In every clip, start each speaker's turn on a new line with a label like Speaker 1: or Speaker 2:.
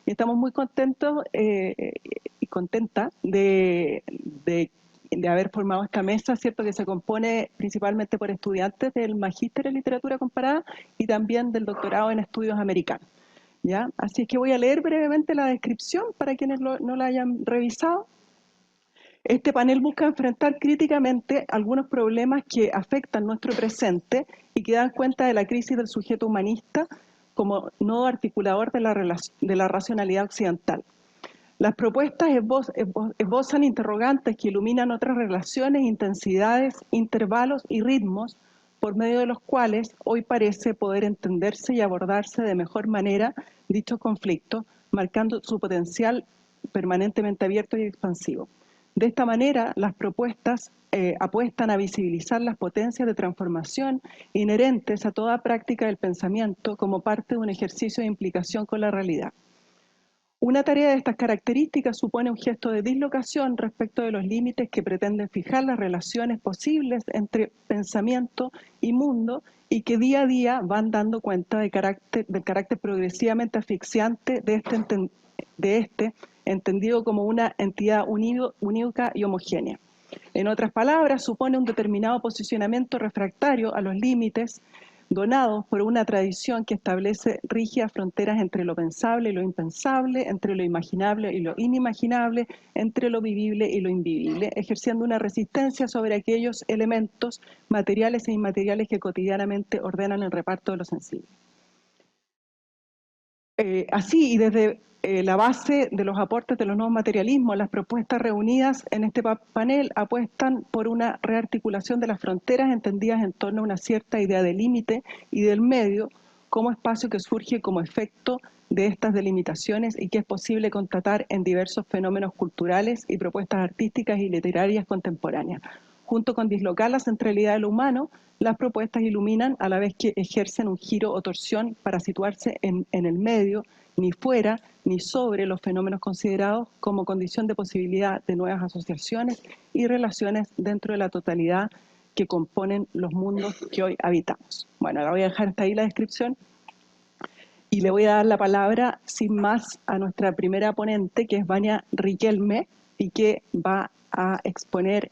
Speaker 1: y estamos muy contentos y contentas de haber formado esta mesa, ¿cierto?, que se compone principalmente por estudiantes del Magíster en Literatura Comparada y también del doctorado en Estudios Americanos, ¿ya? Así es que voy a leer brevemente la descripción para quienes no la hayan revisado. Este panel busca enfrentar críticamente algunos problemas que afectan nuestro presente y que dan cuenta de la crisis del sujeto humanista como nodo articulador de la racionalidad occidental. Las propuestas esbozan interrogantes que iluminan otras relaciones, intensidades, intervalos y ritmos por medio de los cuales hoy parece poder entenderse y abordarse de mejor manera dichos conflictos, marcando su potencial permanentemente abierto y expansivo. De esta manera, las propuestas apuestan a visibilizar las potencias de transformación inherentes a toda práctica del pensamiento como parte de un ejercicio de implicación con la realidad. Una tarea de estas características supone un gesto de dislocación respecto de los límites que pretenden fijar las relaciones posibles entre pensamiento y mundo y que día a día van dando cuenta del carácter progresivamente asfixiante de este entendido como una entidad unívoca y homogénea. En otras palabras, supone un determinado posicionamiento refractario a los límites donados por una tradición que establece rígidas fronteras entre lo pensable y lo impensable, entre lo imaginable y lo inimaginable, entre lo vivible y lo invivible, ejerciendo una resistencia sobre aquellos elementos materiales e inmateriales que cotidianamente ordenan el reparto de lo sensible. Así, y desde la base de los aportes de los nuevos materialismos, las propuestas reunidas en este panel apuestan por una rearticulación de las fronteras entendidas en torno a una cierta idea de límite y del medio como espacio que surge como efecto de estas delimitaciones y que es posible constatar en diversos fenómenos culturales y propuestas artísticas y literarias contemporáneas. Junto con dislocar la centralidad de lo humano, las propuestas iluminan a la vez que ejercen un giro o torsión para situarse en el medio, ni fuera ni sobre los fenómenos considerados como condición de posibilidad de nuevas asociaciones y relaciones dentro de la totalidad que componen los mundos que hoy habitamos. Bueno, ahora voy a dejar hasta ahí la descripción y le voy a dar la palabra sin más a nuestra primera ponente, que es Vania Riquelme, y que va a exponer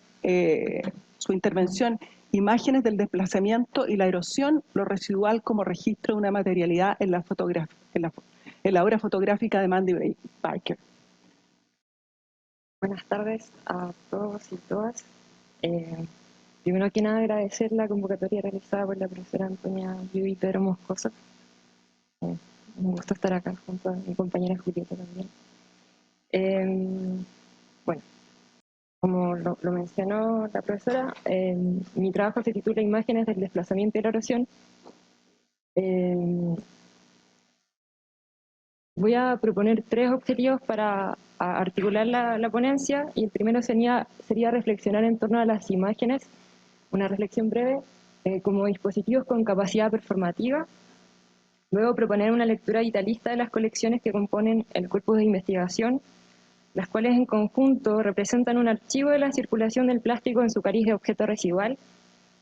Speaker 1: su intervención: Imágenes del desplazamiento y la erosión, lo residual como registro de una materialidad en la obra fotográfica de Mandy Barker.
Speaker 2: Buenas tardes a todos y todas. Primero que nada, agradecer la convocatoria realizada por la profesora Antonia Yu y Pedro Moscoso. Un gusto estar acá junto a mi compañera Julieta también. Bueno, como lo mencionó la profesora, mi trabajo se titula Imágenes del desplazamiento y la erosión. Voy a proponer 3 objetivos para articular la ponencia, y el primero sería reflexionar en torno a las imágenes, una reflexión breve, como dispositivos con capacidad performativa. Luego proponer una lectura vitalista de las colecciones que componen el corpus de investigación, las cuales en conjunto representan un archivo de la circulación del plástico en su cariz de objeto residual.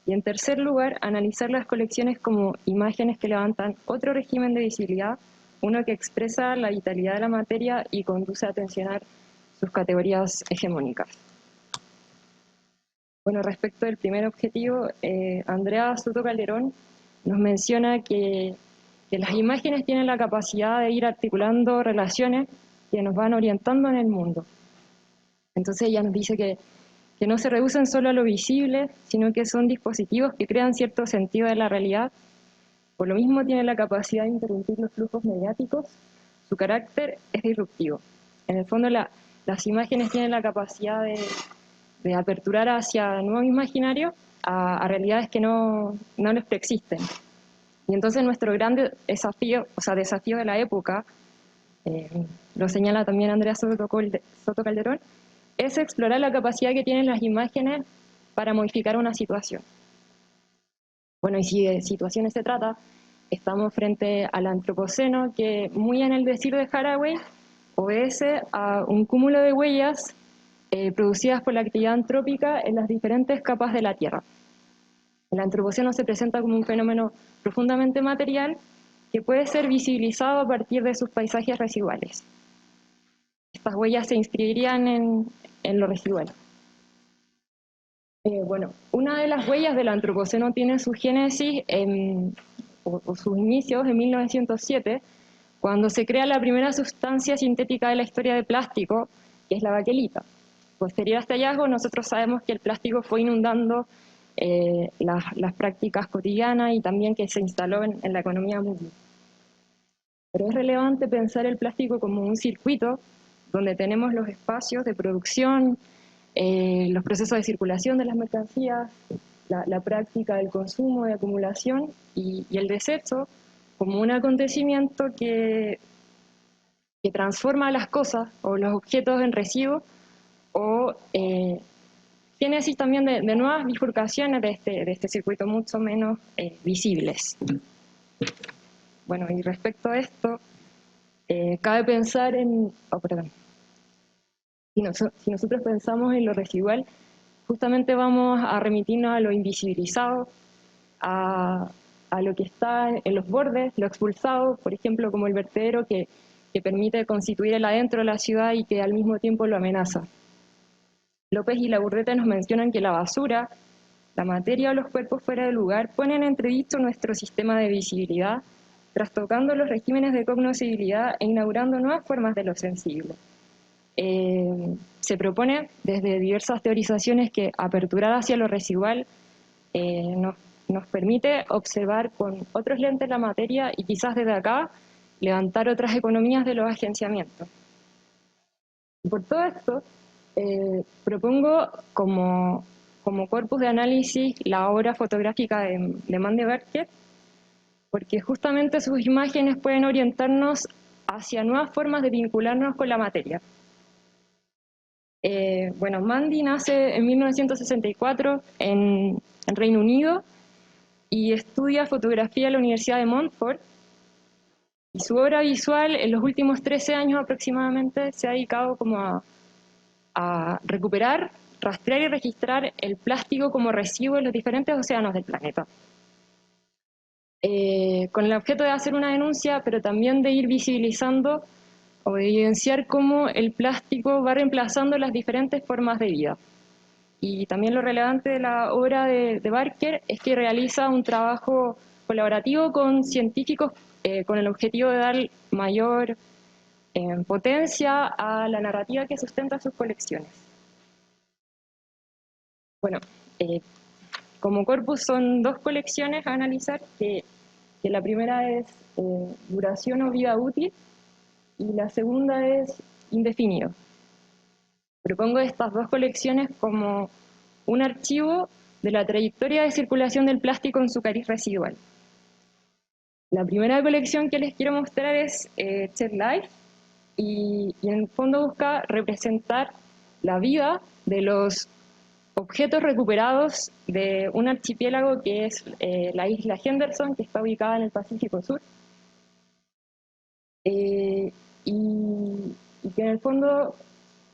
Speaker 2: Y en tercer lugar, analizar las colecciones como imágenes que levantan otro régimen de visibilidad, uno que expresa la vitalidad de la materia y conduce a tensionar sus categorías hegemónicas. Bueno, respecto del primer objetivo, Andrea Soto Calderón nos menciona que las imágenes tienen la capacidad de ir articulando relaciones que nos van orientando en el mundo. Entonces ella nos dice que no se reducen solo a lo visible, sino que son dispositivos que crean cierto sentido de la realidad. Por lo mismo tienen la capacidad de interrumpir los flujos mediáticos. Su carácter es disruptivo. En el fondo las imágenes tienen la capacidad de aperturar hacia nuevos imaginarios a realidades que no les preexisten. Y entonces nuestro gran desafío de la época, lo señala también Andrea Soto Calderón, es explorar la capacidad que tienen las imágenes para modificar una situación. Bueno, y si de situaciones se trata, estamos frente al antropoceno, que, muy en el decir de Haraway, obedece a un cúmulo de huellas producidas por la actividad antrópica en las diferentes capas de la Tierra. El antropoceno se presenta como un fenómeno profundamente material que puede ser visibilizado a partir de sus paisajes residuales. estas huellas se inscribirían en lo residual. Bueno, una de las huellas del antropoceno tiene su génesis o sus inicios en 1907, cuando se crea la primera sustancia sintética de la historia del plástico, que es la baquelita. Posterior a este hallazgo, nosotros sabemos que el plástico fue inundando las prácticas cotidianas y también que se instaló en la economía mundial. Pero es relevante pensar el plástico como un circuito donde tenemos los espacios de producción, los procesos de circulación de las mercancías, la práctica del consumo, de acumulación y el desecho como un acontecimiento que transforma las cosas o los objetos en residuos o génesis también de nuevas bifurcaciones de este circuito mucho menos visibles. Bueno, y respecto a esto, cabe pensar en... Si nosotros pensamos en lo residual, justamente vamos a remitirnos a lo invisibilizado, a lo que está en los bordes, lo expulsado, por ejemplo, como el vertedero que permite constituir el adentro de la ciudad y que al mismo tiempo lo amenaza. López y Laburreta nos mencionan que la basura, la materia o los cuerpos fuera de lugar ponen en entredicho nuestro sistema de visibilidad, trastocando los regímenes de cognoscibilidad e inaugurando nuevas formas de lo sensible. Se propone desde diversas teorizaciones que aperturar hacia lo residual nos permite observar con otros lentes la materia y quizás desde acá levantar otras economías de los agenciamientos. Y por todo esto, propongo como corpus de análisis la obra fotográfica de Mandy Barker, porque justamente sus imágenes pueden orientarnos hacia nuevas formas de vincularnos con la materia. Bueno, Mandy nace en 1964 en Reino Unido y estudia fotografía en la Universidad de Montfort. Y su obra visual en los últimos 13 años aproximadamente se ha dedicado como a recuperar, rastrear y registrar el plástico como residuo en los diferentes océanos del planeta. Con el objeto de hacer una denuncia, pero también de ir visibilizando o de evidenciar cómo el plástico va reemplazando las diferentes formas de vida. Y también lo relevante de la obra de Barker es que realiza un trabajo colaborativo con científicos con el objetivo de dar mayor potencia a la narrativa que sustenta sus colecciones. Bueno, como corpus son dos colecciones a analizar, que la primera es duración o vida útil, y la segunda es indefinido. Propongo estas dos colecciones como un archivo de la trayectoria de circulación del plástico en su cariz residual. La primera colección que les quiero mostrar es Chet Life, y en el fondo busca representar la vida de los objetos recuperados de un archipiélago que es la isla Henderson, que está ubicada en el Pacífico Sur. Y que en el fondo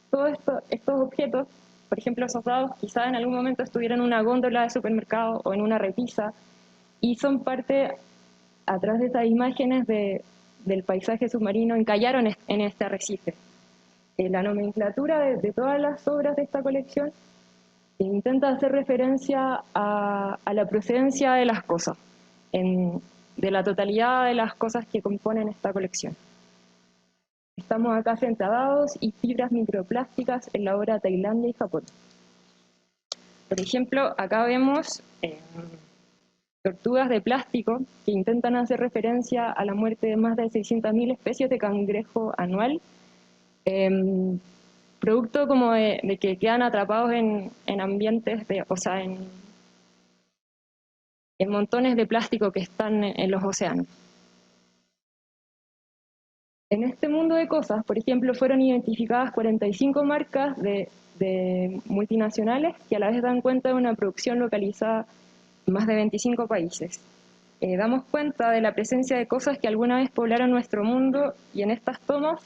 Speaker 2: todos estos objetos, por ejemplo esos dados, quizá en algún momento estuvieran en una góndola de supermercado o en una repisa, y son parte, a través de estas imágenes del paisaje submarino, encallaron en este arrecife. La nomenclatura de todas las obras de esta colección intenta hacer referencia a la procedencia de las cosas, de la totalidad de las cosas que componen esta colección. Estamos acá frente a dados y fibras microplásticas en la obra de Tailandia y Japón. Por ejemplo, acá vemos tortugas de plástico que intentan hacer referencia a la muerte de más de 600.000 especies de cangrejo anual, producto como de que quedan atrapados en ambientes, en montones de plástico que están en los océanos. En este mundo de cosas, por ejemplo, fueron identificadas 45 marcas de multinacionales que a la vez dan cuenta de una producción localizada en más de 25 países. Damos cuenta de la presencia de cosas que alguna vez poblaron nuestro mundo y en estas tomas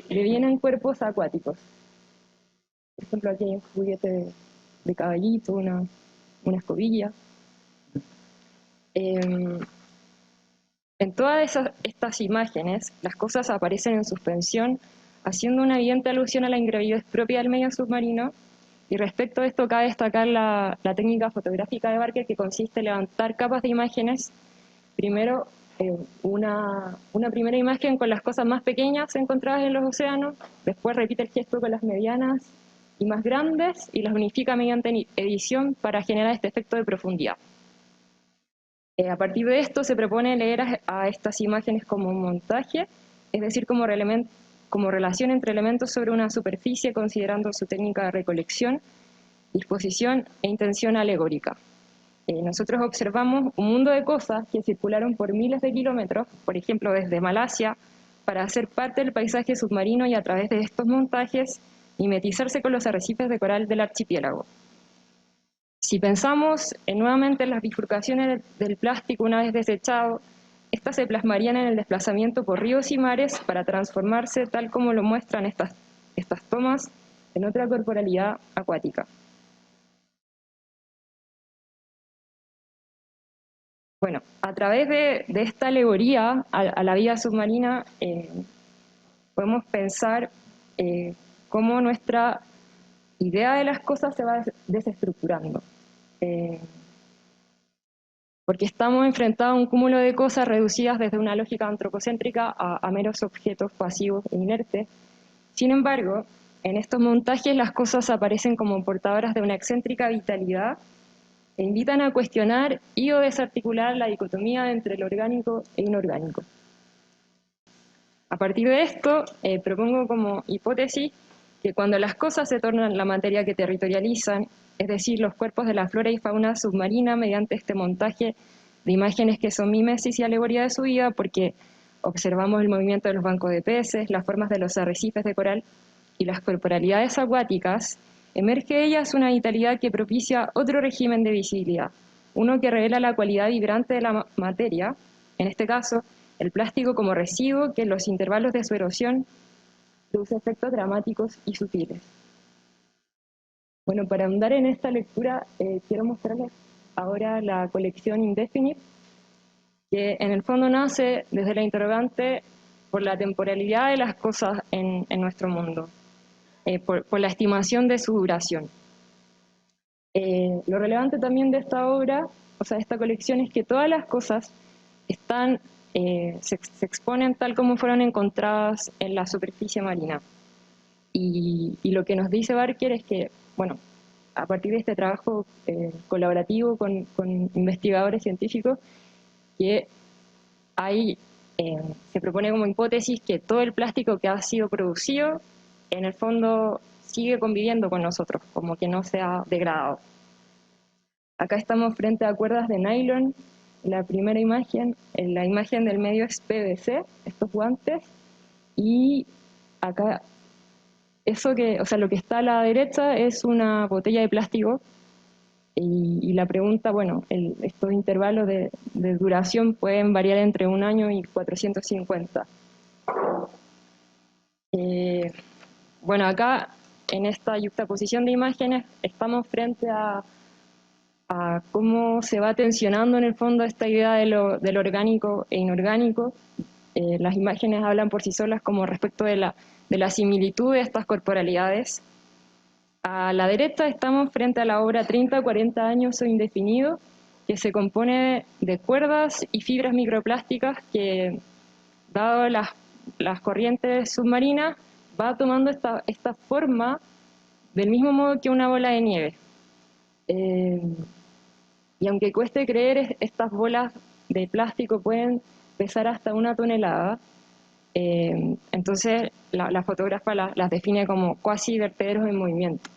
Speaker 2: devienen cuerpos acuáticos. Por ejemplo, aquí hay un juguete de caballito, una escobilla. En todas estas imágenes, las cosas aparecen en suspensión haciendo una evidente alusión a la ingravidez propia del medio submarino. Y respecto a esto, cabe destacar la técnica fotográfica de Barker, que consiste en levantar capas de imágenes. Primero, una primera imagen con las cosas más pequeñas encontradas en los océanos, después repite el gesto con las medianas y más grandes, y las unifica mediante edición para generar este efecto de profundidad. A partir de esto se propone leer a estas imágenes como un montaje, es decir, como relación entre elementos sobre una superficie, considerando su técnica de recolección, disposición e intención alegórica. Nosotros observamos un mundo de cosas que circularon por miles de kilómetros, por ejemplo desde Malasia, para hacer parte del paisaje submarino y a través de estos montajes mimetizarse con los arrecifes de coral del archipiélago. Si pensamos nuevamente en las bifurcaciones del plástico una vez desechado, estas se plasmarían en el desplazamiento por ríos y mares para transformarse, tal como lo muestran estas tomas, en otra corporalidad acuática. Bueno, a través de esta alegoría a la vida submarina podemos pensar cómo nuestra idea de las cosas se va desestructurando. Porque estamos enfrentados a un cúmulo de cosas reducidas desde una lógica antropocéntrica a meros objetos pasivos e inertes. Sin embargo, en estos montajes las cosas aparecen como portadoras de una excéntrica vitalidad e invitan a cuestionar y o desarticular la dicotomía entre lo orgánico e inorgánico. A partir de esto, propongo como hipótesis que cuando las cosas se tornan la materia que territorializan, es decir, los cuerpos de la flora y fauna submarina mediante este montaje de imágenes que son mimesis y alegoría de su vida, porque observamos el movimiento de los bancos de peces, las formas de los arrecifes de coral y las corporalidades acuáticas, emerge de ellas una vitalidad que propicia otro régimen de visibilidad, uno que revela la cualidad vibrante de la materia, en este caso, el plástico como residuo que en los intervalos de su erosión produce efectos dramáticos y sutiles. Bueno, para ahondar en esta lectura, quiero mostrarles ahora la colección Indefinite, que en el fondo nace desde la interrogante por la temporalidad de las cosas en nuestro mundo, por la estimación de su duración. Lo relevante también de esta obra, o sea, de esta colección, es que todas las cosas están, se exponen tal como fueron encontradas en la superficie marina. Y lo que nos dice Barker es que, bueno, a partir de este trabajo colaborativo con investigadores científicos, que se propone como hipótesis que todo el plástico que ha sido producido, en el fondo, sigue conviviendo con nosotros, como que no se ha degradado. Acá estamos frente a cuerdas de nylon, la primera imagen, la imagen del medio es PVC, estos guantes, y acá lo que está a la derecha es una botella de plástico, y la pregunta, bueno, estos intervalos de duración pueden variar entre 1 año y 450. Bueno, acá en esta yuxtaposición de imágenes estamos frente a cómo se va tensionando en el fondo esta idea de lo orgánico e inorgánico. Las imágenes hablan por sí solas como respecto de la similitud de estas corporalidades. A la derecha estamos frente a la obra 30-40 años o indefinido, que se compone de cuerdas y fibras microplásticas que, dado las corrientes submarinas, va tomando esta forma del mismo modo que una bola de nieve. Y aunque cueste creer, estas bolas de plástico pueden pesar hasta 1 tonelada. Entonces la fotógrafa las define como cuasi vertederos en movimiento.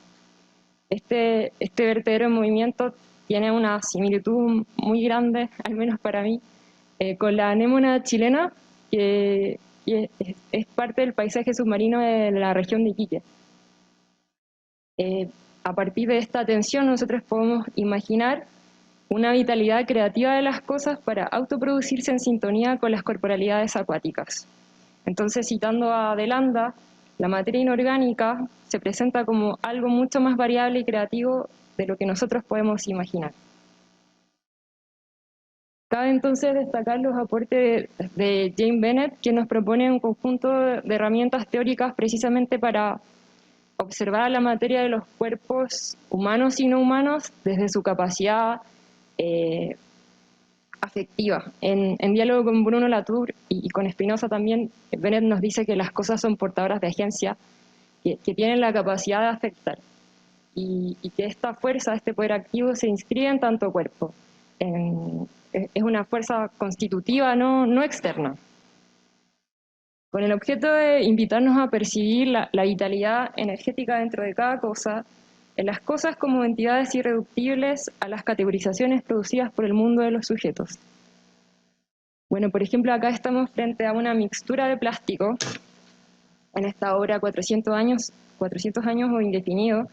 Speaker 2: Este vertedero en movimiento tiene una similitud muy grande, al menos para mí, con la anémona chilena, que es parte del paisaje submarino de la región de Iquique. A partir de esta tensión nosotros podemos imaginar una vitalidad creativa de las cosas para autoproducirse en sintonía con las corporalidades acuáticas. Entonces, citando a Delanda, la materia inorgánica se presenta como algo mucho más variable y creativo de lo que nosotros podemos imaginar. Cabe entonces destacar los aportes de Jane Bennett, que nos propone un conjunto de herramientas teóricas precisamente para observar la materia de los cuerpos humanos y no humanos desde su capacidad afectiva. En diálogo con Bruno Latour y con Spinoza también, Bennett nos dice que las cosas son portadoras de agencia, que tienen la capacidad de afectar, y que esta fuerza, este poder activo, se inscribe en tanto cuerpo. Es una fuerza constitutiva, no externa, con el objeto de invitarnos a percibir la vitalidad energética dentro de cada cosa, en las cosas como entidades irreductibles a las categorizaciones producidas por el mundo de los sujetos. Bueno, por ejemplo, acá estamos frente a una mixtura de plástico, en esta obra 400 años o indefinido,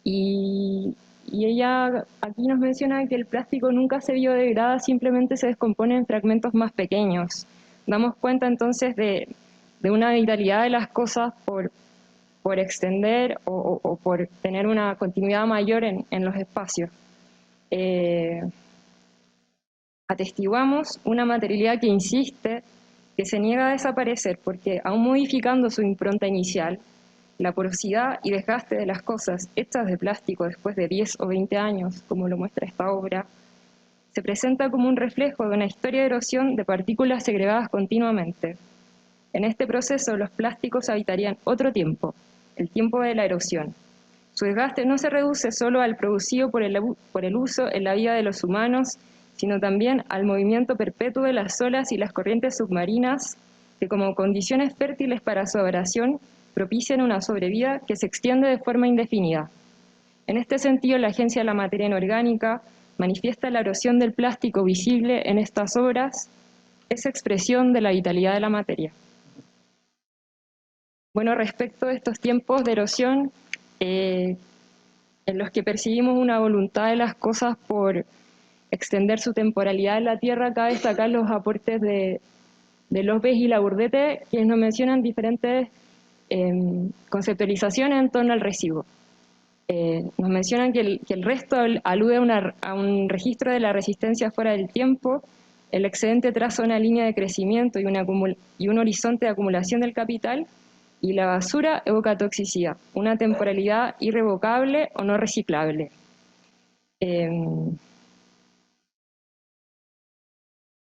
Speaker 2: y ella aquí nos menciona que el plástico nunca se biodegrada, simplemente se descompone en fragmentos más pequeños. Damos cuenta entonces de una vitalidad de las cosas por extender o por tener una continuidad mayor en los espacios. Atestiguamos una materialidad que insiste, que se niega a desaparecer, porque aún modificando su impronta inicial, la porosidad y desgaste de las cosas hechas de plástico después de 10 o 20 años, como lo muestra esta obra, se presenta como un reflejo de una historia de erosión de partículas segregadas continuamente. En este proceso los plásticos habitarían otro tiempo, el tiempo de la erosión. Su desgaste no se reduce solo al producido por el uso en la vida de los humanos, sino también al movimiento perpetuo de las olas y las corrientes submarinas, que como condiciones fértiles para su abrasión propician una sobrevida que se extiende de forma indefinida. En este sentido, la agencia de la materia inorgánica manifiesta la erosión del plástico visible en estas obras, esa expresión de la vitalidad de la materia. Bueno, respecto de estos tiempos de erosión, en los que percibimos una voluntad de las cosas por extender su temporalidad en la Tierra, cabe destacar los aportes de López y Laburdete, quienes nos mencionan diferentes conceptualizaciones en torno al residuo. Nos mencionan que el resto alude a un registro de la resistencia fuera del tiempo, el excedente traza una línea de crecimiento y un horizonte de acumulación del capital, y la basura evoca toxicidad, una temporalidad irrevocable o no reciclable.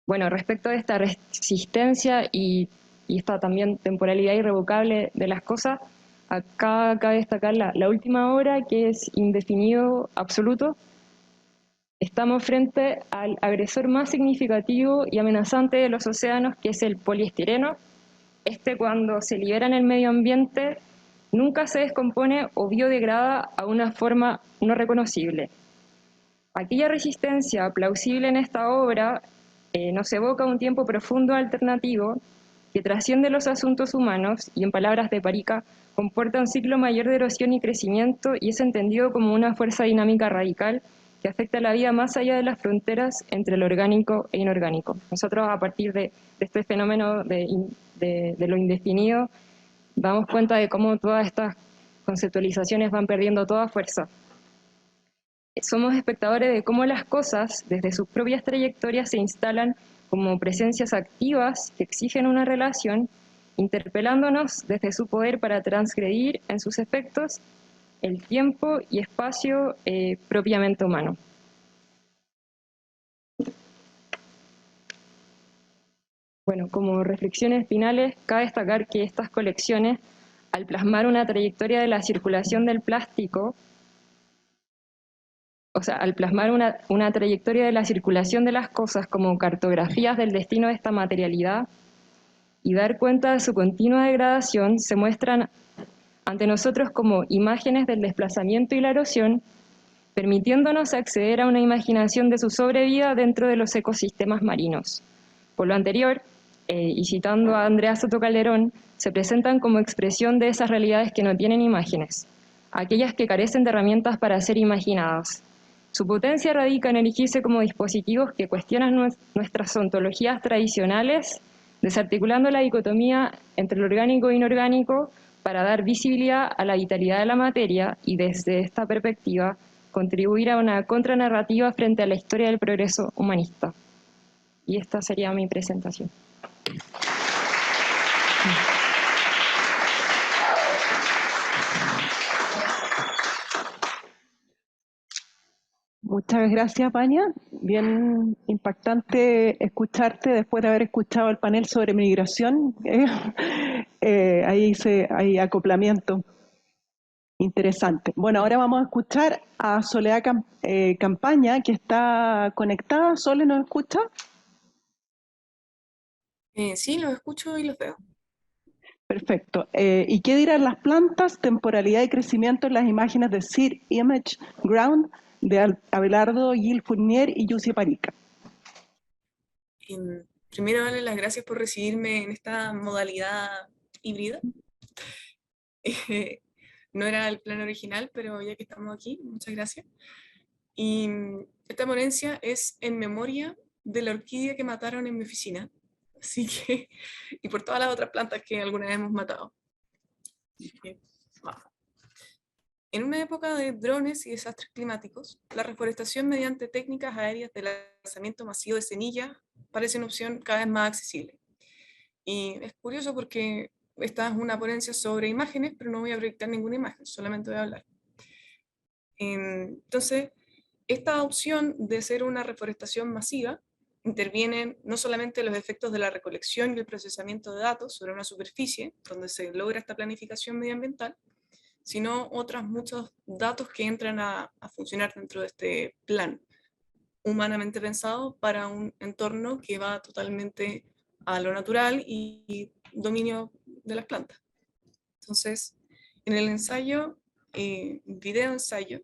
Speaker 2: Bueno, respecto de esta resistencia y esta también temporalidad irrevocable de las cosas, acá cabe destacar la última obra, que es Indefinido Absoluto. Estamos frente al agresor más significativo y amenazante de los océanos, que es el poliestireno. Cuando se libera en el medio ambiente, nunca se descompone o biodegrada a una forma no reconocible. Aquella resistencia plausible en esta obra nos evoca un tiempo profundo alternativo que trasciende los asuntos humanos y, en palabras de Parica, comporta un ciclo mayor de erosión y crecimiento, y es entendido como una fuerza dinámica radical que afecta la vida más allá de las fronteras entre lo orgánico e inorgánico. Nosotros, a partir de este fenómeno de lo indefinido, damos cuenta de cómo todas estas conceptualizaciones van perdiendo toda fuerza. Somos espectadores de cómo las cosas, desde sus propias trayectorias, se instalan como presencias activas que exigen una relación, interpelándonos desde su poder para transgredir en sus efectos el tiempo y espacio propiamente humano. Bueno, como reflexiones finales, cabe destacar que estas colecciones, al plasmar una trayectoria de la circulación del plástico, al plasmar una trayectoria de la circulación de las cosas como cartografías del destino de esta materialidad y dar cuenta de su continua degradación, se muestran ante nosotros como imágenes del desplazamiento y la erosión, permitiéndonos acceder a una imaginación de su sobrevida dentro de los ecosistemas marinos. Por lo anterior, y citando a Andrea Soto Calderón, se presentan como expresión de esas realidades que no tienen imágenes, aquellas que carecen de herramientas para ser imaginadas. Su potencia radica en erigirse como dispositivos que cuestionan nuestras ontologías tradicionales, desarticulando la dicotomía entre lo orgánico e inorgánico para dar visibilidad a la vitalidad de la materia y, desde esta perspectiva, contribuir a una contranarrativa frente a la historia del progreso humanista. Y esta sería mi presentación.
Speaker 1: Muchas gracias, Paña. Bien impactante escucharte después de haber escuchado el panel sobre migración. Hay acoplamiento interesante. Bueno, ahora vamos a escuchar a Soledad Campaña, que está conectada. ¿Sole nos escucha?
Speaker 3: Sí, los escucho y los veo.
Speaker 1: Perfecto. ¿Y qué dirán las plantas, temporalidad y crecimiento en las imágenes de Seed Image Ground de Abelardo Gil Fournier y Yusi Parica?
Speaker 3: Primero, darle las gracias por recibirme en esta modalidad híbrida. No era el plan original, pero ya que estamos aquí, muchas gracias. Y esta ponencia es en memoria de la orquídea que mataron en mi oficina. Así que, y por todas las otras plantas que alguna vez hemos matado. En una época de drones y desastres climáticos, la reforestación mediante técnicas aéreas de lanzamiento masivo de semillas parece una opción cada vez más accesible. Y es curioso porque esta es una ponencia sobre imágenes, pero no voy a proyectar ninguna imagen, solamente voy a hablar. Entonces, esta opción de hacer una reforestación masiva intervienen no solamente los efectos de la recolección y el procesamiento de datos sobre una superficie, donde se logra esta planificación medioambiental, sino otros muchos datos que entran a funcionar dentro de este plan humanamente pensado para un entorno que va totalmente a lo natural y dominio de las plantas. Entonces, en el ensayo, video ensayo,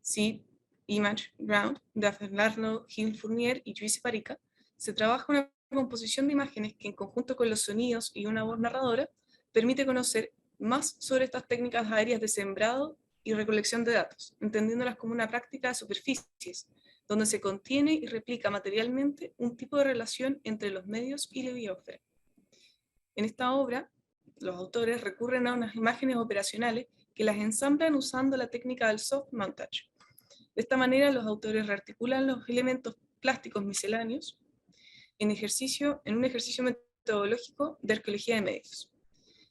Speaker 3: Seed Image Ground, de Abelardo Gil Fournier y Yusi Parica, se trabaja una composición de imágenes que en conjunto con los sonidos y una voz narradora permite conocer más sobre estas técnicas aéreas de sembrado y recolección de datos, entendiéndolas como una práctica de superficies, donde se contiene y replica materialmente un tipo de relación entre los medios y la biosfera. En esta obra, los autores recurren a unas imágenes operacionales que las ensamblan usando la técnica del soft montage. De esta manera, los autores rearticulan los elementos plásticos misceláneos en un ejercicio metodológico de arqueología de medios.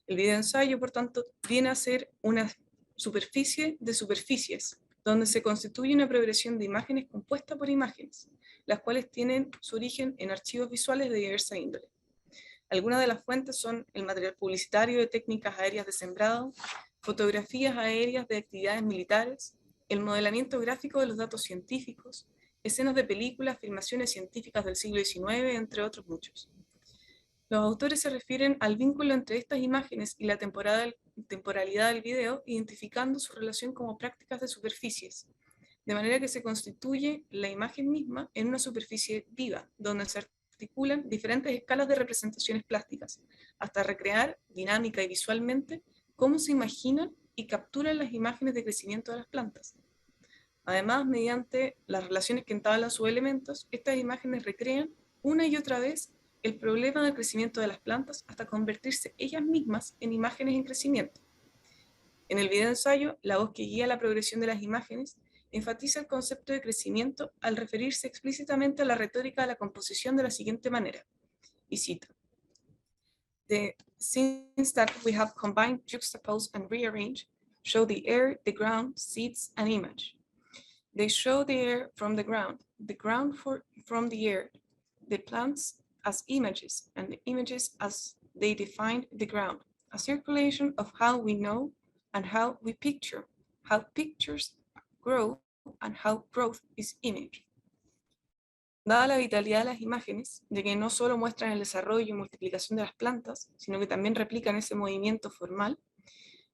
Speaker 3: El videoensayo, por tanto, viene a ser una superficie de superficies, donde se constituye una progresión de imágenes compuesta por imágenes, las cuales tienen su origen en archivos visuales de diversa índole. Algunas de las fuentes son el material publicitario de técnicas aéreas de sembrado, fotografías aéreas de actividades militares, el modelamiento gráfico de los datos científicos, escenas de películas, filmaciones científicas del siglo XIX, entre otros muchos. Los autores se refieren al vínculo entre estas imágenes y la temporalidad del video, identificando su relación como prácticas de superficies, de manera que se constituye la imagen misma en una superficie viva, donde se articulan diferentes escalas de representaciones plásticas, hasta recrear dinámica y visualmente cómo se imaginan y capturan las imágenes de crecimiento de las plantas. Además, mediante las relaciones que entablan sus elementos, estas imágenes recrean una y otra vez el problema del crecimiento de las plantas hasta convertirse ellas mismas en imágenes en crecimiento. En el video ensayo, la voz que guía la progresión de las imágenes enfatiza el concepto de crecimiento al referirse explícitamente a la retórica de la composición de la siguiente manera, y cito: "Since that we have combined, juxtaposed, and rearranged, show the air, the ground, seeds, and image. They show the air from the ground from the air, the plants as images, and the images as they define the ground, a circulation of how we know and how we picture, how pictures grow, and how growth is image." Dada la vitalidad de las imágenes, de que no solo muestran el desarrollo y multiplicación de las plantas, sino que también replican ese movimiento formal,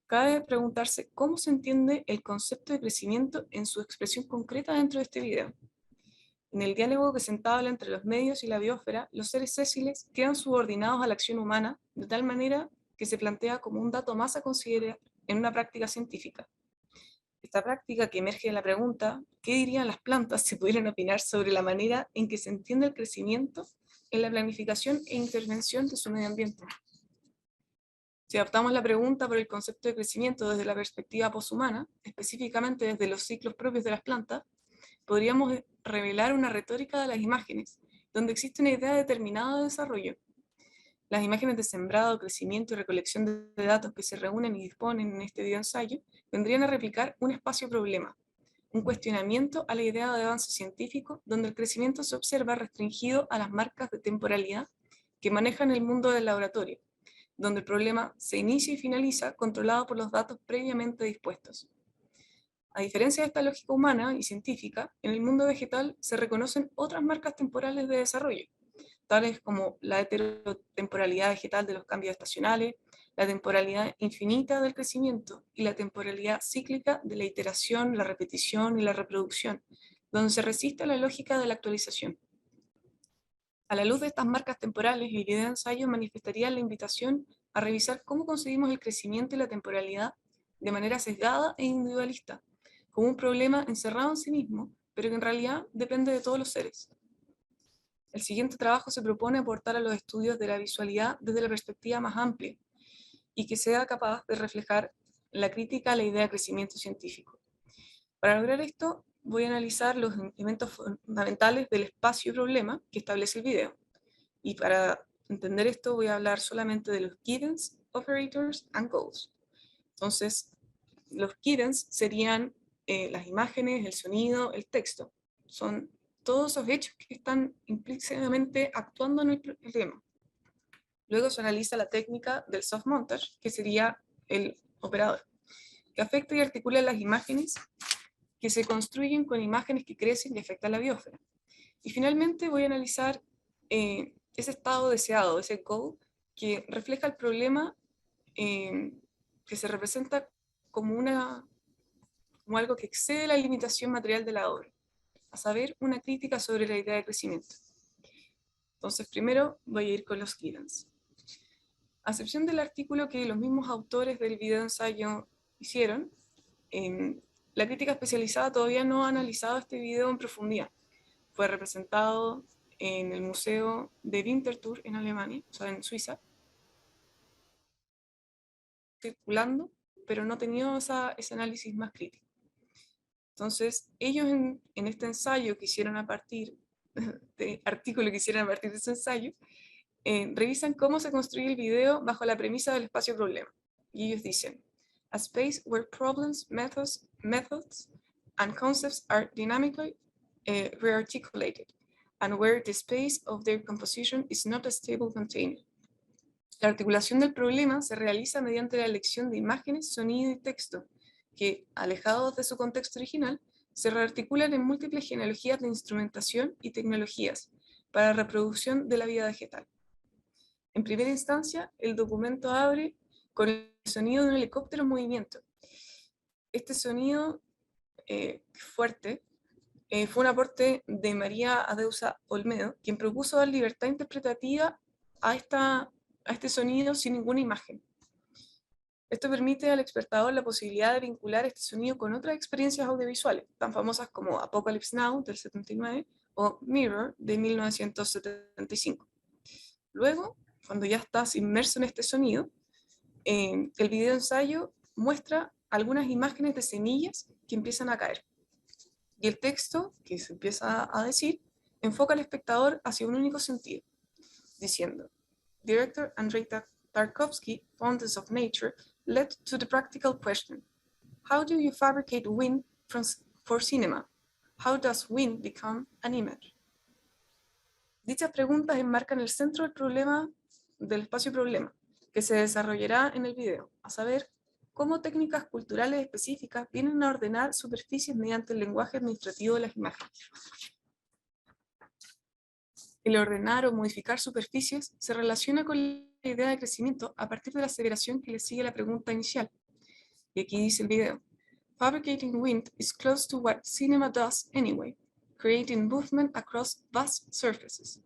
Speaker 3: cabe preguntarse cómo se entiende el concepto de crecimiento en su expresión concreta dentro de este video. En el diálogo que se entabla entre los medios y la biosfera, los seres sésiles quedan subordinados a la acción humana, de tal manera que se plantea como un dato más a considerar en una práctica científica. Esta práctica que emerge de la pregunta, ¿qué dirían las plantas si pudieran opinar sobre la manera en que se entiende el crecimiento en la planificación e intervención de su medio ambiente? Si adoptamos la pregunta por el concepto de crecimiento desde la perspectiva poshumana, específicamente desde los ciclos propios de las plantas, podríamos revelar una retórica de las imágenes, donde existe una idea determinada de desarrollo. Las imágenes de sembrado, crecimiento y recolección de datos que se reúnen y disponen en este videoensayo vendrían a replicar un espacio-problema, un cuestionamiento a la idea de avance científico donde el crecimiento se observa restringido a las marcas de temporalidad que manejan el mundo del laboratorio, donde el problema se inicia y finaliza controlado por los datos previamente dispuestos. A diferencia de esta lógica humana y científica, en el mundo vegetal se reconocen otras marcas temporales de desarrollo, tales como la heterotemporalidad vegetal de los cambios estacionales, la temporalidad infinita del crecimiento y la temporalidad cíclica de la iteración, la repetición y la reproducción, donde se resiste a la lógica de la actualización. A la luz de estas marcas temporales, el video ensayo manifestaría la invitación a revisar cómo concebimos el crecimiento y la temporalidad de manera sesgada e individualista, como un problema encerrado en sí mismo, pero que en realidad depende de todos los seres. El siguiente trabajo se propone aportar a los estudios de la visualidad desde la perspectiva más amplia y que sea capaz de reflejar la crítica a la idea de crecimiento científico. Para lograr esto, voy a analizar los elementos fundamentales del espacio-problema que establece el video. Y para entender esto voy a hablar solamente de los givens, operators and goals. Entonces, los givens serían las imágenes, el sonido, el texto. Son todos esos hechos que están implícitamente actuando en el problema. Luego se analiza la técnica del soft montage, que sería el operador, que afecta y articula las imágenes que se construyen con imágenes que crecen y afectan la biosfera. Y finalmente voy a analizar ese estado deseado, ese goal, que refleja el problema que se representa como algo que excede la limitación material de la obra, a saber, una crítica sobre la idea de crecimiento. Entonces, primero voy a ir con los givens. A excepción del artículo que los mismos autores del video ensayo hicieron, la crítica especializada todavía no ha analizado este video en profundidad. Fue representado en el Museo de Winterthur en Alemania, o sea, en Suiza, circulando, pero no ha tenido ese análisis más crítico. Entonces, ellos en este ensayo que hicieron a partir, de artículo que hicieron a partir de ese ensayo, revisan cómo se construye el video bajo la premisa del espacio-problema. Y ellos dicen, a space where problems, methods and concepts are dynamically rearticulated, and where the space of their composition is not a stable container. La articulación del problema se realiza mediante la elección de imágenes, sonido y texto, que, alejados de su contexto original, se rearticulan en múltiples genealogías de instrumentación y tecnologías para la reproducción de la vida vegetal. En primera instancia, el documento abre con el sonido de un helicóptero en movimiento. Este sonido fuerte fue un aporte de María Adeusa Olmedo, quien propuso dar libertad interpretativa a este sonido sin ninguna imagen. Esto permite al espectador la posibilidad de vincular este sonido con otras experiencias audiovisuales, tan famosas como Apocalypse Now, del 79, o Mirror, de 1975. Luego, cuando ya estás inmerso en este sonido, el video ensayo muestra algunas imágenes de semillas que empiezan a caer. Y el texto que se empieza a decir enfoca al espectador hacia un único sentido, diciendo, Director Andrei Tarkovsky, Fountains of Nature, led to the practical question, how do you fabricate wind for cinema? How does wind become an image? Dichas preguntas enmarcan el centro del problema, del espacio-problema, que se desarrollará en el video, a saber, cómo técnicas culturales específicas vienen a ordenar superficies mediante el lenguaje administrativo de las imágenes. El ordenar o modificar superficies se relaciona con la idea de crecimiento a partir de la aseveración que le sigue a la pregunta inicial. Y aquí dice el video, Fabricating wind is close to what cinema does anyway, creating movement across vast surfaces.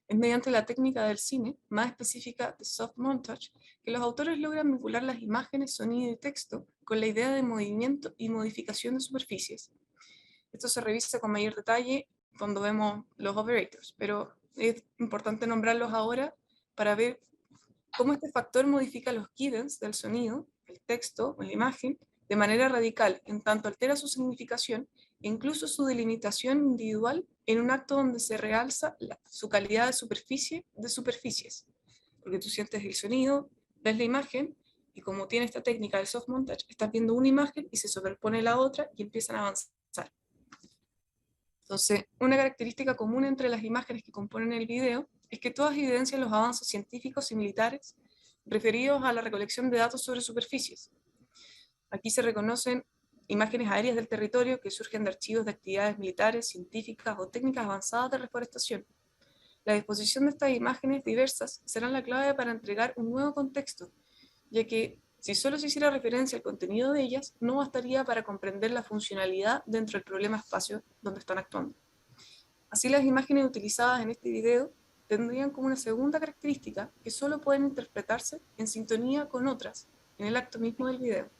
Speaker 3: Es mediante la técnica del cine, más específica de soft montage, que los autores logran vincular las imágenes, sonido y texto con la idea de movimiento y modificación de superficies. Esto se revisa con mayor detalle cuando vemos los operators, pero es importante nombrarlos ahora para ver cómo este factor modifica los givens del sonido, el texto o la imagen, de manera radical, en tanto altera su significación e incluso su delimitación individual en un acto donde se realza su calidad de superficies. Porque tú sientes el sonido, ves la imagen, y como tiene esta técnica de soft montage, estás viendo una imagen y se superpone la otra y empiezan a avanzar. Entonces, una característica común entre las imágenes que componen el video es que todas evidencian los avances científicos y militares referidos a la recolección de datos sobre superficies. Aquí se reconocen imágenes aéreas del territorio que surgen de archivos de actividades militares, científicas o técnicas avanzadas de reforestación. La disposición de estas imágenes diversas será la clave para entregar un nuevo contexto, ya que si solo se hiciera referencia al contenido de ellas, no bastaría para comprender la funcionalidad dentro del problema espacio donde están actuando. Así, las imágenes utilizadas en este video tendrían como una segunda característica que solo pueden interpretarse en sintonía con otras en el acto mismo del video.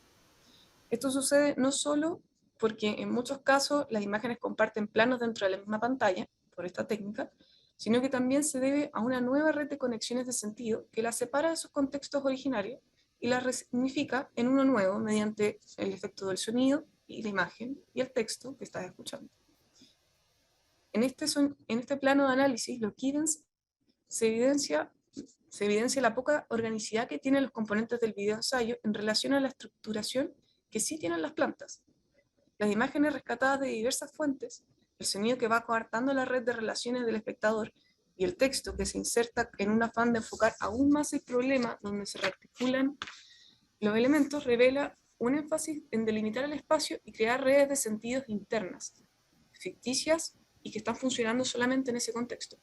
Speaker 3: Esto sucede no solo porque en muchos casos las imágenes comparten planos dentro de la misma pantalla, por esta técnica, sino que también se debe a una nueva red de conexiones de sentido que las separa de sus contextos originarios y las resignifica en uno nuevo mediante el efecto del sonido y la imagen y el texto que estás escuchando. En este plano de análisis, los Giddens se evidencia la poca organicidad que tienen los componentes del video ensayo en relación a la estructuración que sí tienen las plantas. Las imágenes rescatadas de diversas fuentes, el sonido que va coartando la red de relaciones del espectador y el texto que se inserta en un afán de enfocar aún más el problema donde se rearticulan los elementos, revela un énfasis en delimitar el espacio y crear redes de sentidos internas, ficticias y que están funcionando solamente en ese contexto.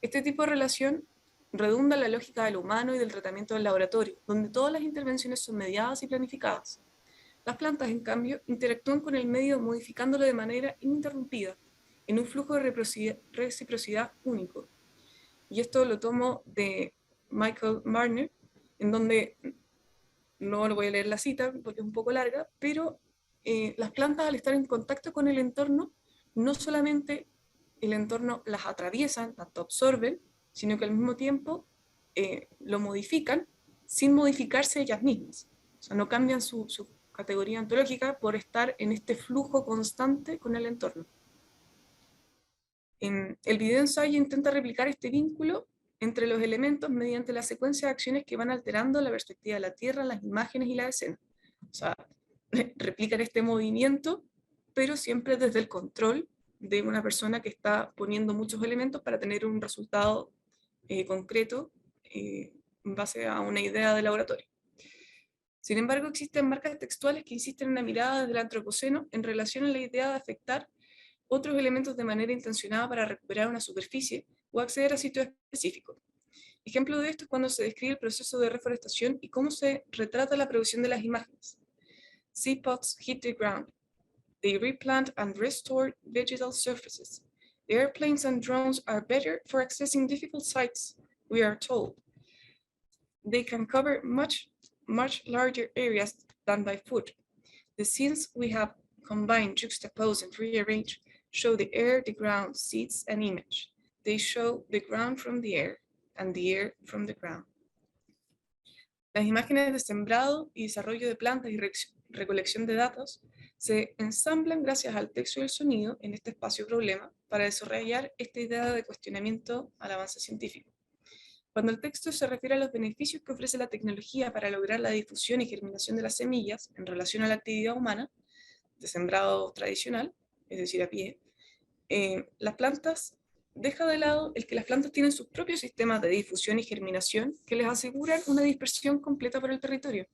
Speaker 3: Este tipo de relación redunda en la lógica del humano y del tratamiento del laboratorio, donde todas las intervenciones son mediadas y planificadas. Las plantas, en cambio, interactúan con el medio modificándolo de manera ininterrumpida, en un flujo de reciprocidad único. Y esto lo tomo de Michael Marner, en donde, no lo voy a leer la cita porque es un poco larga, pero las plantas, al estar en contacto con el entorno, no solamente el entorno las atraviesa, tanto absorben, sino que al mismo tiempo lo modifican sin modificarse ellas mismas. O sea, no cambian su categoría ontológica por estar en este flujo constante con el entorno. El video ensayo intenta replicar este vínculo entre los elementos mediante la secuencia de acciones que van alterando la perspectiva de la Tierra, las imágenes y la escena. O sea, replican este movimiento, pero siempre desde el control de una persona que está poniendo muchos elementos para tener un resultado concreto en base a una idea de laboratorio. Sin embargo, existen marcas textuales que insisten en la mirada desde el antropoceno en relación a la idea de afectar otros elementos de manera intencionada para recuperar una superficie o acceder a sitios específicos. Ejemplo de esto es cuando se describe el proceso de reforestación y cómo se retrata la producción de las imágenes. Seed pods hit the ground. They replant and restore vegetal surfaces. The airplanes and drones are better for accessing difficult sites, we are told. They can cover much larger areas than by foot. The scenes we have combined, juxtaposed, and rearranged show the air, the ground, seeds, and image. They show the ground from the air, and the air from the ground. Las imágenes de sembrado y desarrollo de plantas y recolección de datos se ensamblan gracias al texto y el sonido en este espacio problema para desarrollar esta idea de cuestionamiento al avance científico. Cuando el texto se refiere a los beneficios que ofrece la tecnología para lograr la difusión y germinación de las semillas en relación a la actividad humana, de sembrado tradicional, es decir, a pie, las plantas, deja de lado el que las plantas tienen sus propios sistemas de difusión y germinación que les aseguran una dispersión completa por el territorio.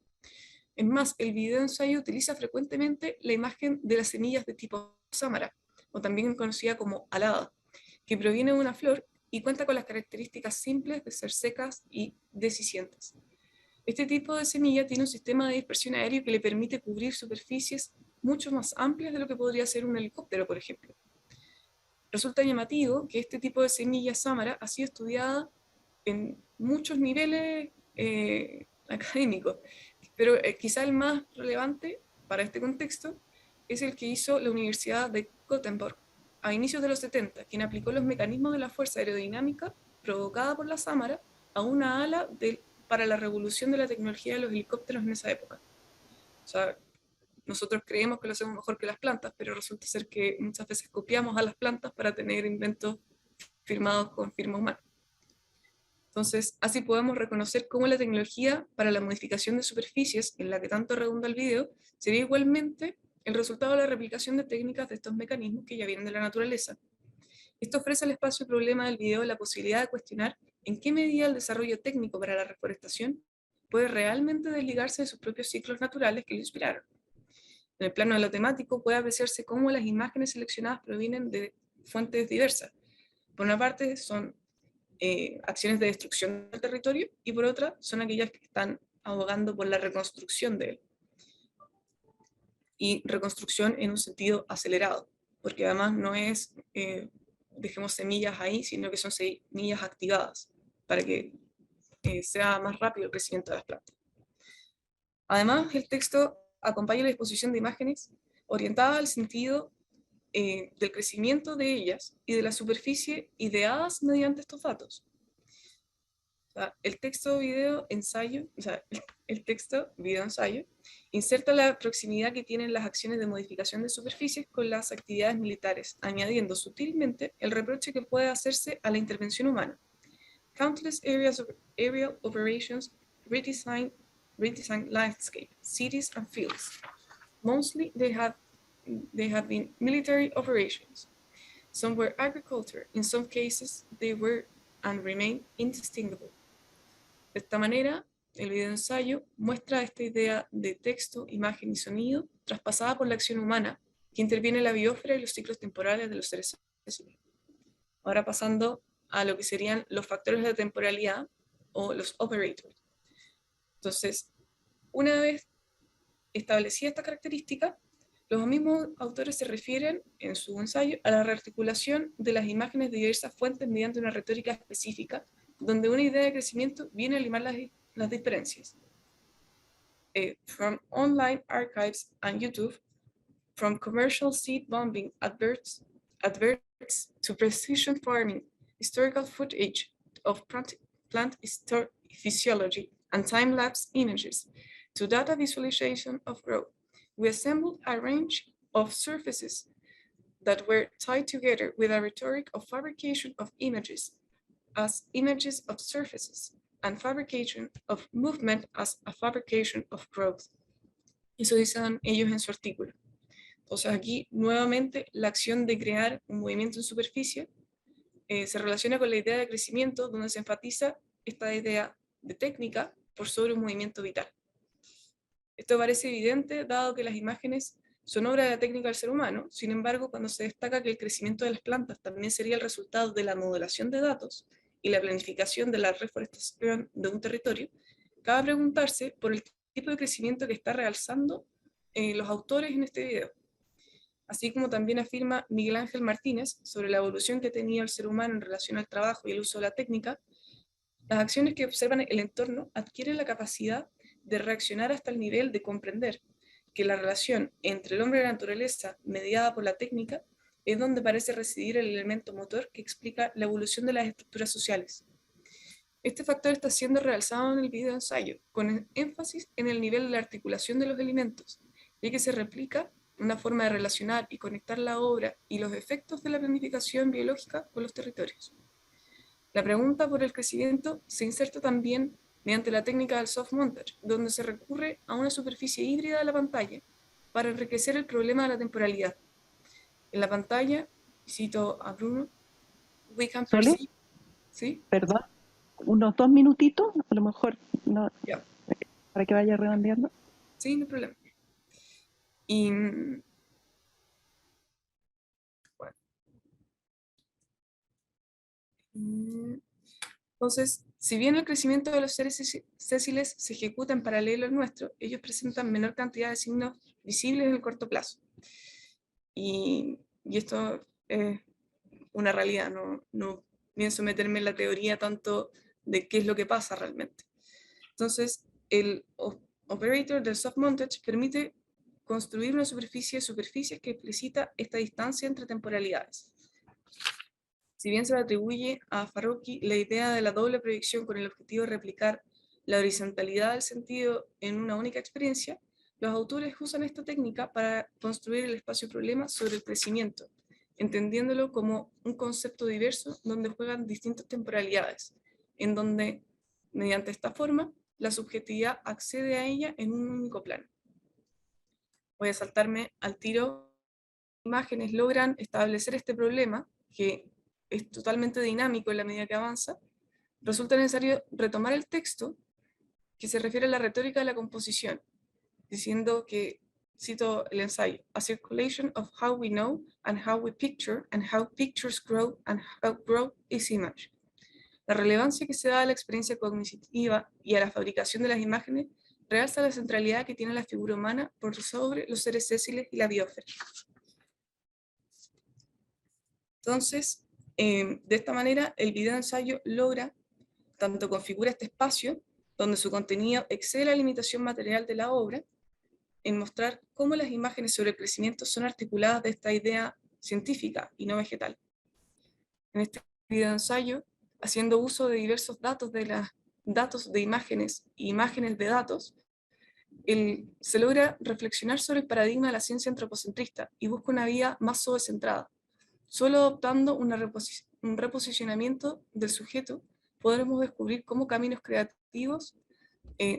Speaker 3: Es más, el video ensayo utiliza frecuentemente la imagen de las semillas de tipo sámara, o también conocida como alada, que proviene de una flor y cuenta con las características simples de ser secas y dehiscentes. Este tipo de semilla tiene un sistema de dispersión aéreo que le permite cubrir superficies mucho más amplias de lo que podría ser un helicóptero, por ejemplo. Resulta llamativo que este tipo de semilla sámara ha sido estudiada en muchos niveles académicos, pero quizá el más relevante para este contexto es el que hizo la Universidad de Gothenburg a inicios de los 70, quien aplicó los mecanismos de la fuerza aerodinámica provocada por la sámara a una ala para la revolución de la tecnología de los helicópteros en esa época. O sea, nosotros creemos que lo hacemos mejor que las plantas, pero resulta ser que muchas veces copiamos a las plantas para tener inventos firmados con firma humana. Entonces, así podemos reconocer cómo la tecnología para la modificación de superficies, en la que tanto redunda el video, sería igualmente el resultado de la replicación de técnicas de estos mecanismos que ya vienen de la naturaleza. Esto ofrece al espacio y problema del video la posibilidad de cuestionar en qué medida el desarrollo técnico para la reforestación puede realmente desligarse de sus propios ciclos naturales que lo inspiraron. En el plano de lo temático puede apreciarse cómo las imágenes seleccionadas provienen de fuentes diversas. Por una parte son acciones de destrucción del territorio, y por otra son aquellas que están abogando por la reconstrucción de él. Y reconstrucción en un sentido acelerado, porque además no es dejemos semillas ahí, sino que son semillas activadas para que sea más rápido el crecimiento de las plantas. Además, el texto acompaña la disposición de imágenes orientadas al sentido del crecimiento de ellas y de la superficie ideadas mediante estos datos. O sea, el texto video ensayo, el texto video ensayo inserta la proximidad que tienen las acciones de modificación de superficies con las actividades militares, añadiendo sutilmente el reproche que puede hacerse a la intervención humana. Countless aerial operations redesign landscape, cities and fields. Mostly they have been military operations. Some were agriculture. In some cases they were and remain indistinguishable. De esta manera, el video ensayo muestra esta idea de texto, imagen y sonido traspasada por la acción humana que interviene en la biosfera y los ciclos temporales de los seres sensibles. Ahora pasando a lo que serían los factores de temporalidad o los operators. Entonces, una vez establecida esta característica, los mismos autores se refieren en su ensayo a la rearticulación de las imágenes de diversas fuentes mediante una retórica específica, donde una idea de crecimiento viene a limar las diferencias. From online archives and YouTube, from commercial seed bombing adverts to precision farming, historical footage of plant physiology, and time-lapse images, to data visualization of growth. We assembled a range of surfaces that were tied together with a rhetoric of fabrication of images as images of surfaces, and fabrication of movement as a fabrication of growth. Eso dicen ellos en su artículo. Entonces aquí, nuevamente, la acción de crear un movimiento en superficie se relaciona con la idea de crecimiento, donde se enfatiza esta idea de técnica por sobre un movimiento vital. Esto parece evidente, dado que las imágenes son obra de la técnica del ser humano. Sin embargo, cuando se destaca que el crecimiento de las plantas también sería el resultado de la modelación de datos y la planificación de la reforestación de un territorio, cabe preguntarse por el tipo de crecimiento que está realzando los autores en este video. Así como también afirma Miguel Ángel Martínez sobre la evolución que ha tenido el ser humano en relación al trabajo y el uso de la técnica, las acciones que observan el entorno adquieren la capacidad de reaccionar hasta el nivel de comprender que la relación entre el hombre y la naturaleza, mediada por la técnica, es donde parece residir el elemento motor que explica la evolución de las estructuras sociales. Este factor está siendo realzado en el video ensayo, con énfasis en el nivel de la articulación de los elementos, ya que se replica una forma de relacionar y conectar la obra y los efectos de la planificación biológica con los territorios. La pregunta por el crecimiento se inserta también mediante la técnica del soft montage, donde se recurre a una superficie híbrida de la pantalla para enriquecer el problema de la temporalidad. En la pantalla, cito a Bruno, we can perceive... ¿Sí?
Speaker 1: Perdón, unos 2 minutitos, a lo mejor, no,
Speaker 3: Yeah.
Speaker 1: para que vaya redondeando.
Speaker 3: Sí, no hay problema. Y... bueno. Entonces, si bien el crecimiento de los seres sésiles se ejecuta en paralelo al nuestro, ellos presentan menor cantidad de signos visibles en el corto plazo. Y esto es una realidad, no pienso meterme en la teoría tanto de qué es lo que pasa realmente. Entonces, el operator del soft montage permite construir una superficie que explicita esta distancia entre temporalidades. Si bien se le atribuye a Farocki la idea de la doble proyección con el objetivo de replicar la horizontalidad del sentido en una única experiencia, Los autores usan esta técnica para construir el espacio-problema sobre el crecimiento, entendiéndolo como un concepto diverso donde juegan distintas temporalidades, en donde, mediante esta forma, la subjetividad accede a ella en un único plano. Voy a saltarme al tiro. Imágenes logran establecer este problema, que es totalmente dinámico en la medida que avanza. Resulta necesario retomar el texto que se refiere a la retórica de la composición, diciendo que, cito el ensayo, "A circulation of how we know and how we picture and how pictures grow and how grow is image". La relevancia que se da a la experiencia cognitiva y a la fabricación de las imágenes realza la centralidad que tiene la figura humana por sobre los seres sésiles y la biosfera. Entonces, de esta manera, el video ensayo logra tanto configura este espacio, donde su contenido excede la limitación material de la obra, en mostrar cómo las imágenes sobre el crecimiento son articuladas de esta idea científica y no vegetal. En este video ensayo, haciendo uso de diversos datos de imágenes y imágenes de datos, se logra reflexionar sobre el paradigma de la ciencia antropocentrista y busca una vía más sobrecentrada. Solo adoptando un reposicionamiento del sujeto, podremos descubrir cómo caminos creativos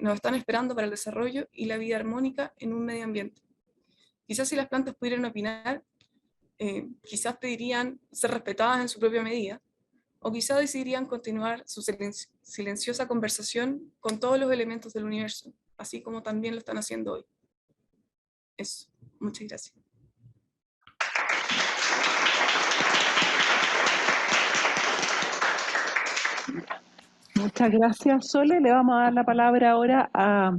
Speaker 3: nos están esperando para el desarrollo y la vida armónica en un medio ambiente. Quizás si las plantas pudieran opinar, quizás pedirían ser respetadas en su propia medida, o quizás decidirían continuar su silenciosa conversación con todos los elementos del universo, así como también lo están haciendo hoy. Eso. Muchas gracias.
Speaker 1: Muchas gracias, Sole. Le vamos a dar la palabra ahora a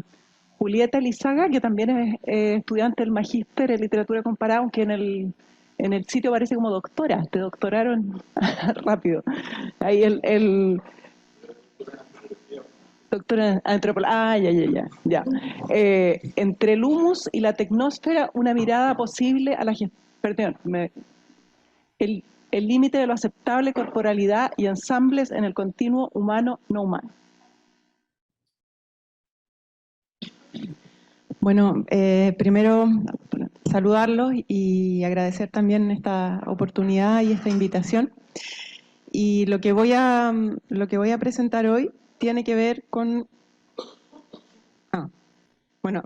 Speaker 1: Julieta Lizaga, que también es estudiante del Magíster en Literatura Comparada, aunque en el sitio parece como doctora. Te doctoraron rápido. Ahí el doctora en antropología. Ya. Entre el humus y la tecnósfera, una mirada posible a la gestión. Perdón, el límite de lo aceptable, corporalidad y ensambles en el continuo humano-no humano.
Speaker 4: Bueno, primero saludarlos y agradecer también esta oportunidad y esta invitación. Y lo que voy a presentar hoy tiene que ver con... Bueno,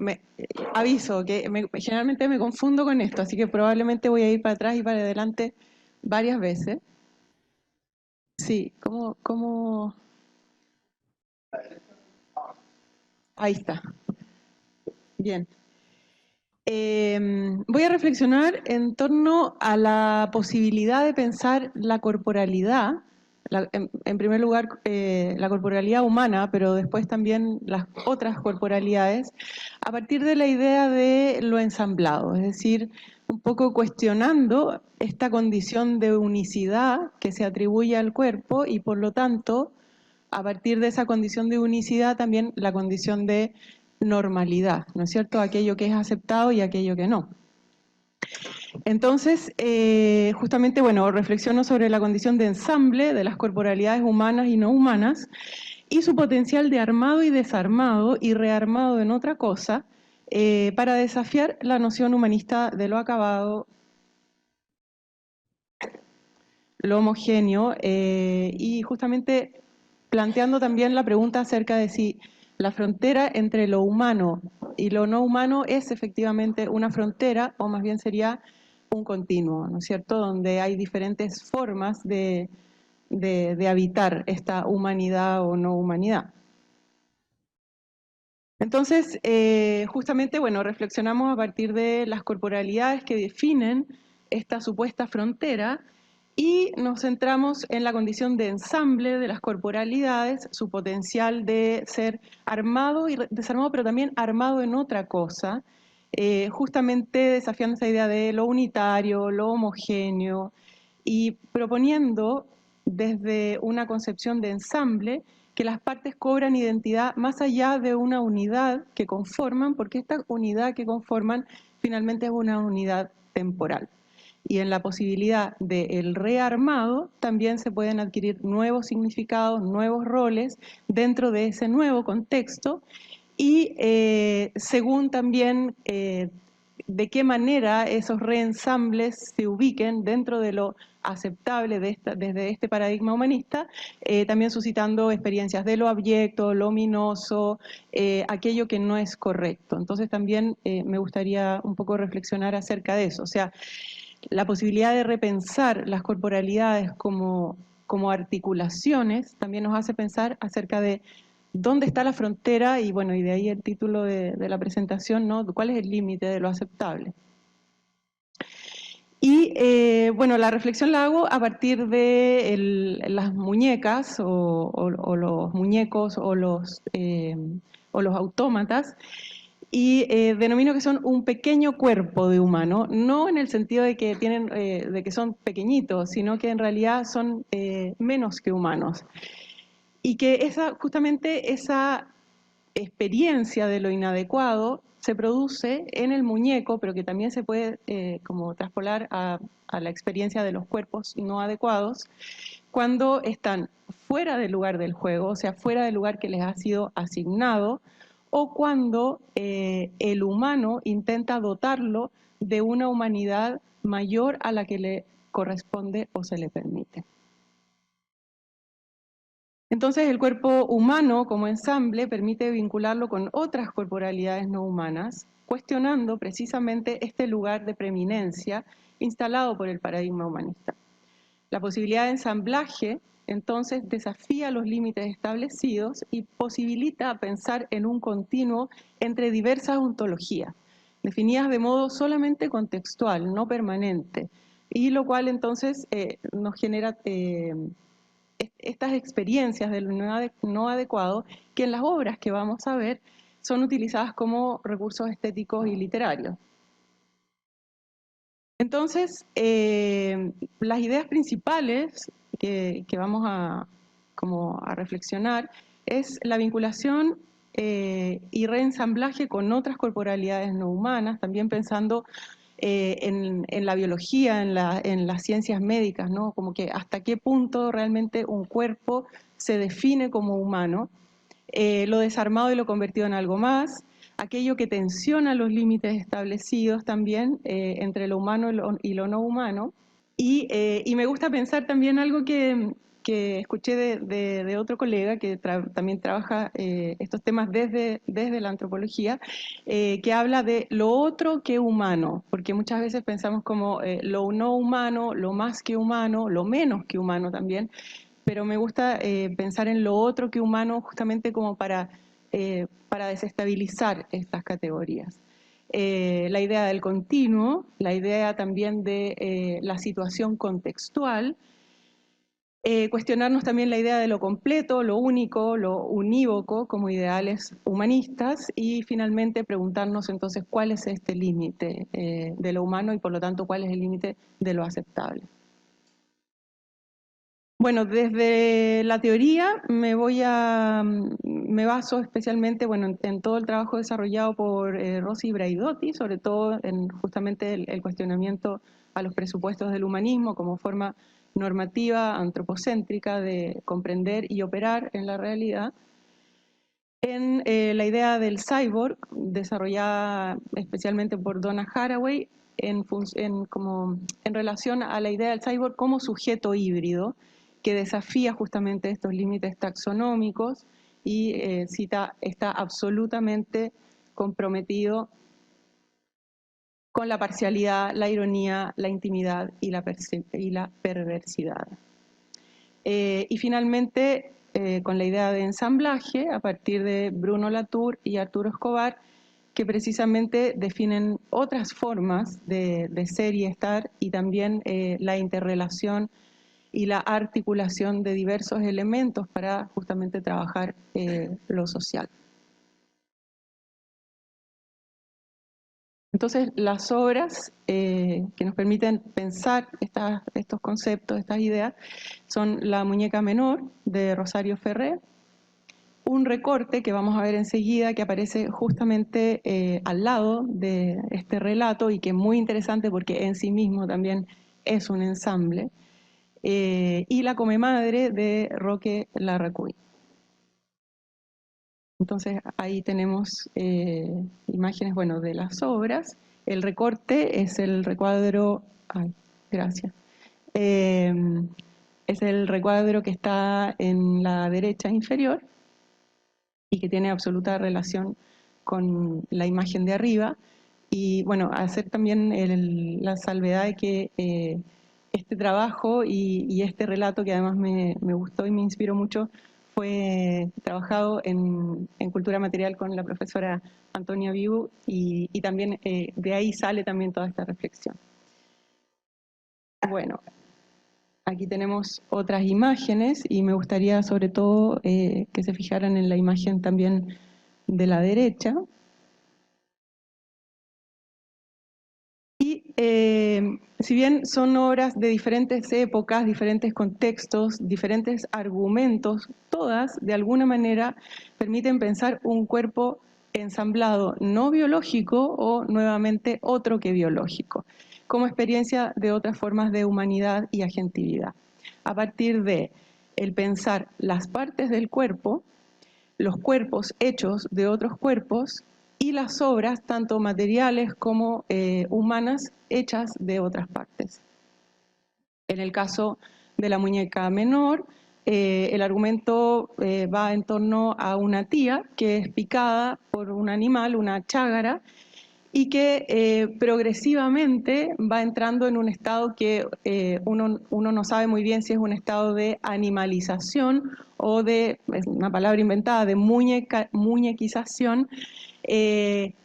Speaker 4: aviso que generalmente me confundo con esto, así que probablemente voy a ir para atrás y para adelante varias veces. Sí, ¿cómo? Ahí está. Bien. Voy a reflexionar en torno a la posibilidad de pensar la corporalidad, en primer lugar la corporalidad humana, pero después también las otras corporalidades, a partir de la idea de lo ensamblado, es decir, un poco cuestionando esta condición de unicidad que se atribuye al cuerpo y por lo tanto, a partir de esa condición de unicidad también la condición de normalidad, ¿no es cierto? Aquello que es aceptado y aquello que no. Entonces, justamente, bueno, reflexiono sobre la condición de ensamble de las corporalidades humanas y no humanas y su potencial de armado y desarmado y rearmado en otra cosa para desafiar la noción humanista de lo acabado, lo homogéneo y justamente planteando también la pregunta acerca de si la frontera entre lo humano y lo no humano es efectivamente una frontera, o más bien sería un continuo, ¿no es cierto?, donde hay diferentes formas de habitar esta humanidad o no humanidad. Entonces, justamente, bueno, reflexionamos a partir de las corporalidades que definen esta supuesta frontera, y nos centramos en la condición de ensamble de las corporalidades, su potencial de ser armado y desarmado, pero también armado en otra cosa, justamente desafiando esa idea de lo unitario, lo homogéneo, y proponiendo desde una concepción de ensamble que las partes cobran identidad más allá de una unidad que conforman, porque esta unidad que conforman finalmente es una unidad temporal. Y en la posibilidad del rearmado también se pueden adquirir nuevos significados, nuevos roles dentro de ese nuevo contexto, y según también de qué manera esos reensambles se ubiquen dentro de lo aceptable desde este paradigma humanista, también suscitando experiencias de lo abyecto, lo ominoso, aquello que no es correcto. Entonces también me gustaría un poco reflexionar acerca de eso, o sea, la posibilidad de repensar las corporalidades como articulaciones también nos hace pensar acerca de dónde está la frontera y bueno, y de ahí el título de la presentación, ¿no? ¿Cuál es el límite de lo aceptable? Y bueno, la reflexión la hago a partir de las muñecas o los muñecos o los autómatas, y denomino que son un pequeño cuerpo de humano, no en el sentido de que de que son pequeñitos, sino que en realidad son menos que humanos. Y que justamente esa experiencia de lo inadecuado se produce en el muñeco, pero que también se puede como traspolar a la experiencia de los cuerpos no adecuados, cuando están fuera del lugar del juego, o sea, fuera del lugar que les ha sido asignado, o cuando el humano intenta dotarlo de una humanidad mayor a la que le corresponde o se le permite. Entonces el cuerpo humano como ensamble permite vincularlo con otras corporalidades no humanas, cuestionando precisamente este lugar de preeminencia instalado por el paradigma humanista. La posibilidad de ensamblaje entonces desafía los límites establecidos y posibilita pensar en un continuo entre diversas ontologías, definidas de modo solamente contextual, no permanente, y lo cual entonces nos genera estas experiencias de lo no adecuado que en las obras que vamos a ver son utilizadas como recursos estéticos y literarios. Entonces, las ideas principales que vamos a reflexionar es la vinculación y reensamblaje con otras corporalidades no humanas, también pensando en la biología, en las ciencias médicas, ¿no? Como que hasta qué punto realmente un cuerpo se define como humano, lo desarmado y lo convertido en algo más, aquello que tensiona los límites establecidos también entre lo humano y lo no humano. Y me gusta pensar también algo que escuché de otro colega que también trabaja estos temas desde la antropología, que habla de lo otro que humano, porque muchas veces pensamos como lo no humano, lo más que humano, lo menos que humano también, pero me gusta pensar en lo otro que humano justamente como para desestabilizar estas categorías. La idea del continuo, la idea también de la situación contextual, cuestionarnos también la idea de lo completo, lo único, lo unívoco como ideales humanistas y finalmente preguntarnos entonces cuál es este límite de lo humano y por lo tanto cuál es el límite de lo aceptable. Bueno, desde la teoría me baso especialmente en todo el trabajo desarrollado por Rossi Braidotti, sobre todo en justamente el cuestionamiento a los presupuestos del humanismo como forma normativa, antropocéntrica de comprender y operar en la realidad. En la idea del cyborg, desarrollada especialmente por Donna Haraway, en relación a la idea del cyborg como sujeto híbrido, que desafía justamente estos límites taxonómicos y está absolutamente comprometido con la parcialidad, la ironía, la intimidad y la perversidad. Y finalmente, con la idea de ensamblaje, a partir de Bruno Latour y Arturo Escobar, que precisamente definen otras formas de ser y estar, y también la interrelación y la articulación de diversos elementos para justamente trabajar lo social. Entonces, las obras que nos permiten pensar estos conceptos, estas ideas, son La muñeca menor, de Rosario Ferré, un recorte que vamos a ver enseguida que aparece justamente al lado de este relato y que es muy interesante porque en sí mismo también es un ensamble, y La come madre, de Roque Larracuy. Entonces ahí tenemos imágenes, bueno, de las obras. El recorte es el recuadro, ay, gracias. Es el recuadro que está en la derecha inferior y que tiene absoluta relación con la imagen de arriba. Y bueno, hacer también la salvedad de que este trabajo y este relato, que además me gustó y me inspiró mucho, fue trabajado en cultura material con la profesora Antonia Viu, y también de ahí sale también toda esta reflexión. Bueno, aquí tenemos otras imágenes y me gustaría sobre todo que se fijaran en la imagen también de la derecha. Y si bien son obras de diferentes épocas, diferentes contextos, diferentes argumentos, todas de alguna manera permiten pensar un cuerpo ensamblado no biológico o nuevamente otro que biológico, como experiencia de otras formas de humanidad y agentividad. A partir de el pensar las partes del cuerpo, los cuerpos hechos de otros cuerpos y las obras, tanto materiales como humanas, hechas de otras partes. En el caso de la muñeca menor, el argumento va en torno a una tía que es picada por un animal, una chágara, y que progresivamente va entrando en un estado que uno no sabe muy bien si es un estado de animalización o de, es una palabra inventada, de muñequización,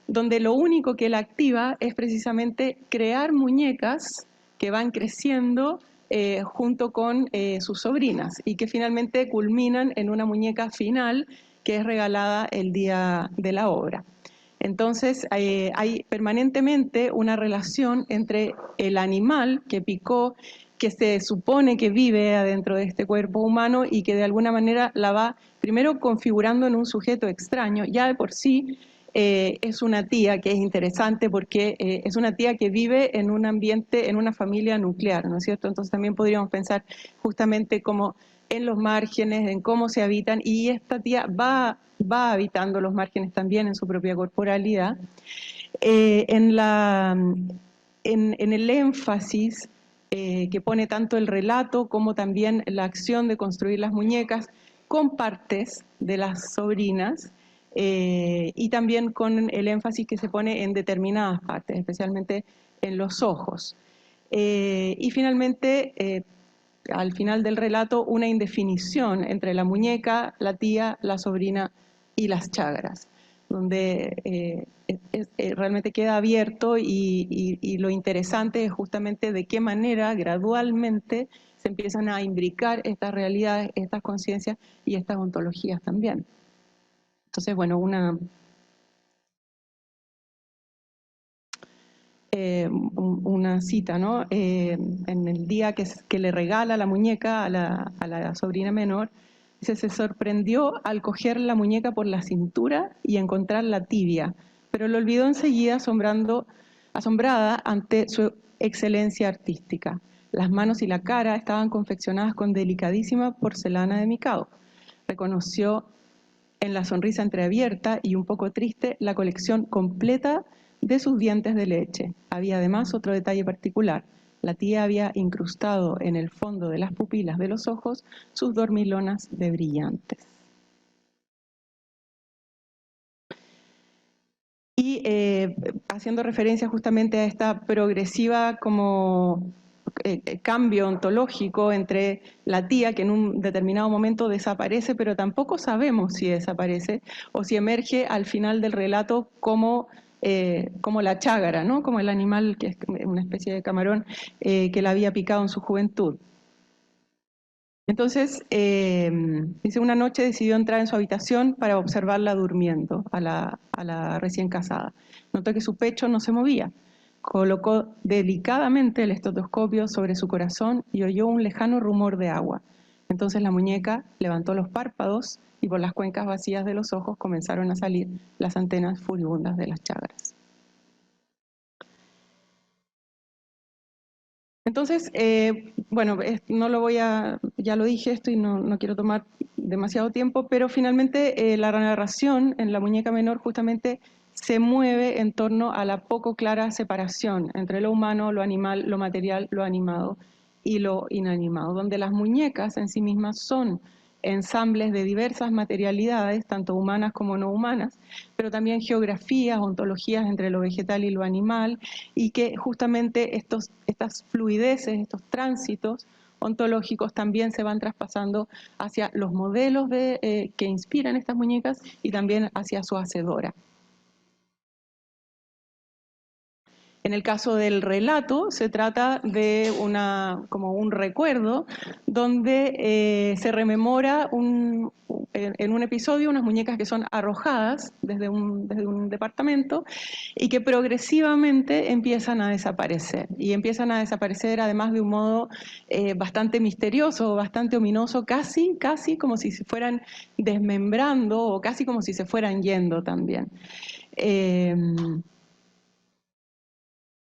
Speaker 4: donde lo único que la activa es precisamente crear muñecas que van creciendo junto con sus sobrinas y que finalmente culminan en una muñeca final que es regalada el día de la obra. Entonces hay permanentemente una relación entre el animal que picó, que se supone que vive adentro de este cuerpo humano y que de alguna manera la va primero configurando en un sujeto extraño. Ya de por sí es una tía que es interesante porque es una tía que vive en un ambiente, en una familia nuclear, ¿no es cierto? Entonces también podríamos pensar justamente como en los márgenes, en cómo se habitan, y esta tía va habitando los márgenes también en su propia corporalidad. En el énfasis que pone tanto el relato como también la acción de construir las muñecas con partes de las sobrinas, y también con el énfasis que se pone en determinadas partes, especialmente en los ojos. Y finalmente, al final del relato, una indefinición entre la muñeca, la tía, la sobrina y las chágaras, donde realmente queda abierto y lo interesante es justamente de qué manera gradualmente se empiezan a imbricar estas realidades, estas conciencias y estas ontologías también. Entonces, bueno, una cita, ¿no? En el día que le regala la muñeca a la sobrina menor, dice: se sorprendió al coger la muñeca por la cintura y encontrarla tibia, pero lo olvidó enseguida asombrada ante su excelencia artística. Las manos y la cara estaban confeccionadas con delicadísima porcelana de Mikado. Reconoció en la sonrisa entreabierta y un poco triste la colección completa de sus dientes de leche. Había además otro detalle particular: la tía había incrustado en el fondo de las pupilas de los ojos sus dormilonas de brillantes. Y haciendo referencia justamente a esta progresiva como cambio ontológico entre la tía, que en un determinado momento desaparece, pero tampoco sabemos si desaparece o si emerge al final del relato como la chágara, ¿no? Como el animal, que es una especie de camarón que la había picado en su juventud. Entonces, dice, una noche decidió entrar en su habitación para observarla durmiendo, a la recién casada. Notó que su pecho no se movía. Colocó delicadamente el estetoscopio sobre su corazón y oyó un lejano rumor de agua. Entonces la muñeca levantó los párpados y por las cuencas vacías de los ojos comenzaron a salir las antenas furibundas de las chágaras. Entonces, bueno, no lo voy a, ya lo dije esto y no quiero tomar demasiado tiempo, pero finalmente la narración en la muñeca menor justamente se mueve en torno a la poco clara separación entre lo humano, lo animal, lo material, lo animado y lo inanimado, donde las muñecas en sí mismas son ensambles de diversas materialidades, tanto humanas como no humanas, pero también geografías, ontologías entre lo vegetal y lo animal, y que justamente estas fluideces, estos tránsitos ontológicos también se van traspasando hacia los modelos que inspiran estas muñecas y también hacia su hacedora. En el caso del relato, se trata de como un recuerdo donde se rememora en un episodio unas muñecas que son arrojadas desde un departamento y que progresivamente empiezan a desaparecer. Y empiezan a desaparecer además de un modo bastante misterioso, bastante ominoso, casi como si se fueran desmembrando o casi como si se fueran yendo también.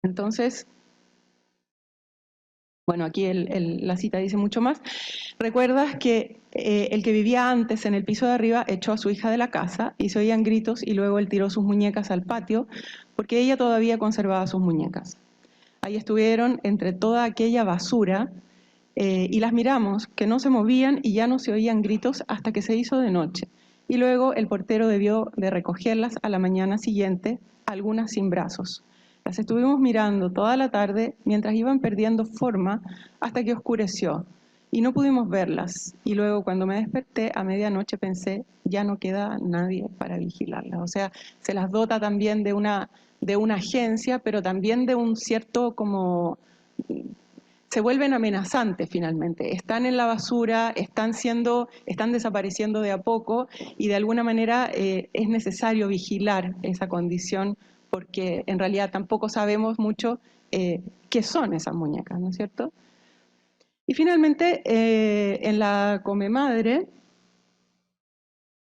Speaker 4: Entonces, bueno, aquí la cita dice mucho más. Recuerdas que el que vivía antes en el piso de arriba echó a su hija de la casa y se oían gritos y luego él tiró sus muñecas al patio porque ella todavía conservaba sus muñecas. Ahí estuvieron entre toda aquella basura y las miramos, que no se movían y ya no se oían gritos hasta que se hizo de noche. Y luego el portero debió de recogerlas a la mañana siguiente, algunas sin brazos. Las estuvimos mirando toda la tarde mientras iban perdiendo forma hasta que oscureció y no pudimos verlas. Y luego cuando me desperté a medianoche pensé, ya no queda nadie para vigilarlas. O sea, se las dota también de una agencia, pero también de un cierto como se vuelven amenazantes finalmente, están en la basura, están desapareciendo de a poco y de alguna manera es necesario vigilar esa condición porque en realidad tampoco sabemos mucho qué son esas muñecas, ¿no es cierto? Y finalmente en la Comemadre,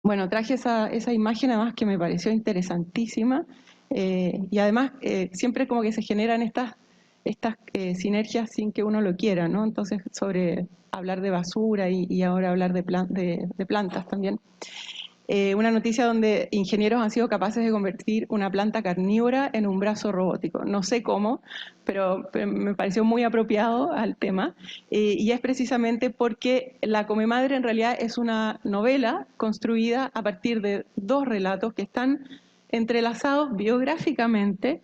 Speaker 4: bueno, traje esa imagen además que me pareció interesantísima y además siempre como que se generan estas sinergias sin que uno lo quiera, ¿no? Entonces, sobre hablar de basura y ahora hablar de plantas también. Una noticia donde ingenieros han sido capaces de convertir una planta carnívora en un brazo robótico. No sé cómo, pero me pareció muy apropiado al tema. Y es precisamente porque La Comemadre en realidad es una novela construida a partir de dos relatos que están entrelazados biográficamente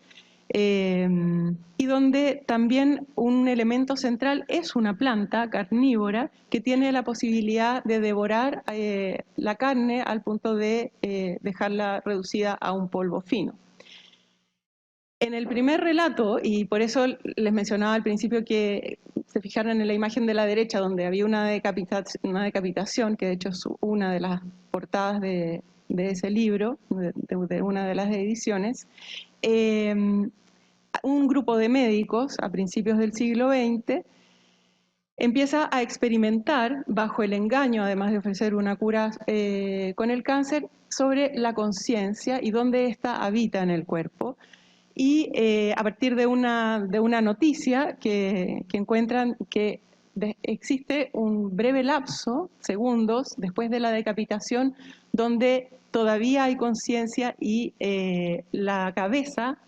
Speaker 4: y donde también un elemento central es una planta carnívora que tiene la posibilidad de devorar la carne al punto de dejarla reducida a un polvo fino. En el primer relato, y por eso les mencionaba al principio que se fijaron en la imagen de la derecha donde había una decapitación, que de hecho es una de las portadas de ese libro, de una de las ediciones, un grupo de médicos a principios del siglo XX empieza a experimentar, bajo el engaño, además de ofrecer una cura con el cáncer, sobre la conciencia y dónde ésta habita en el cuerpo. Y a partir de una noticia que encuentran que existe un breve lapso, segundos, después de la decapitación, donde todavía hay conciencia y la cabeza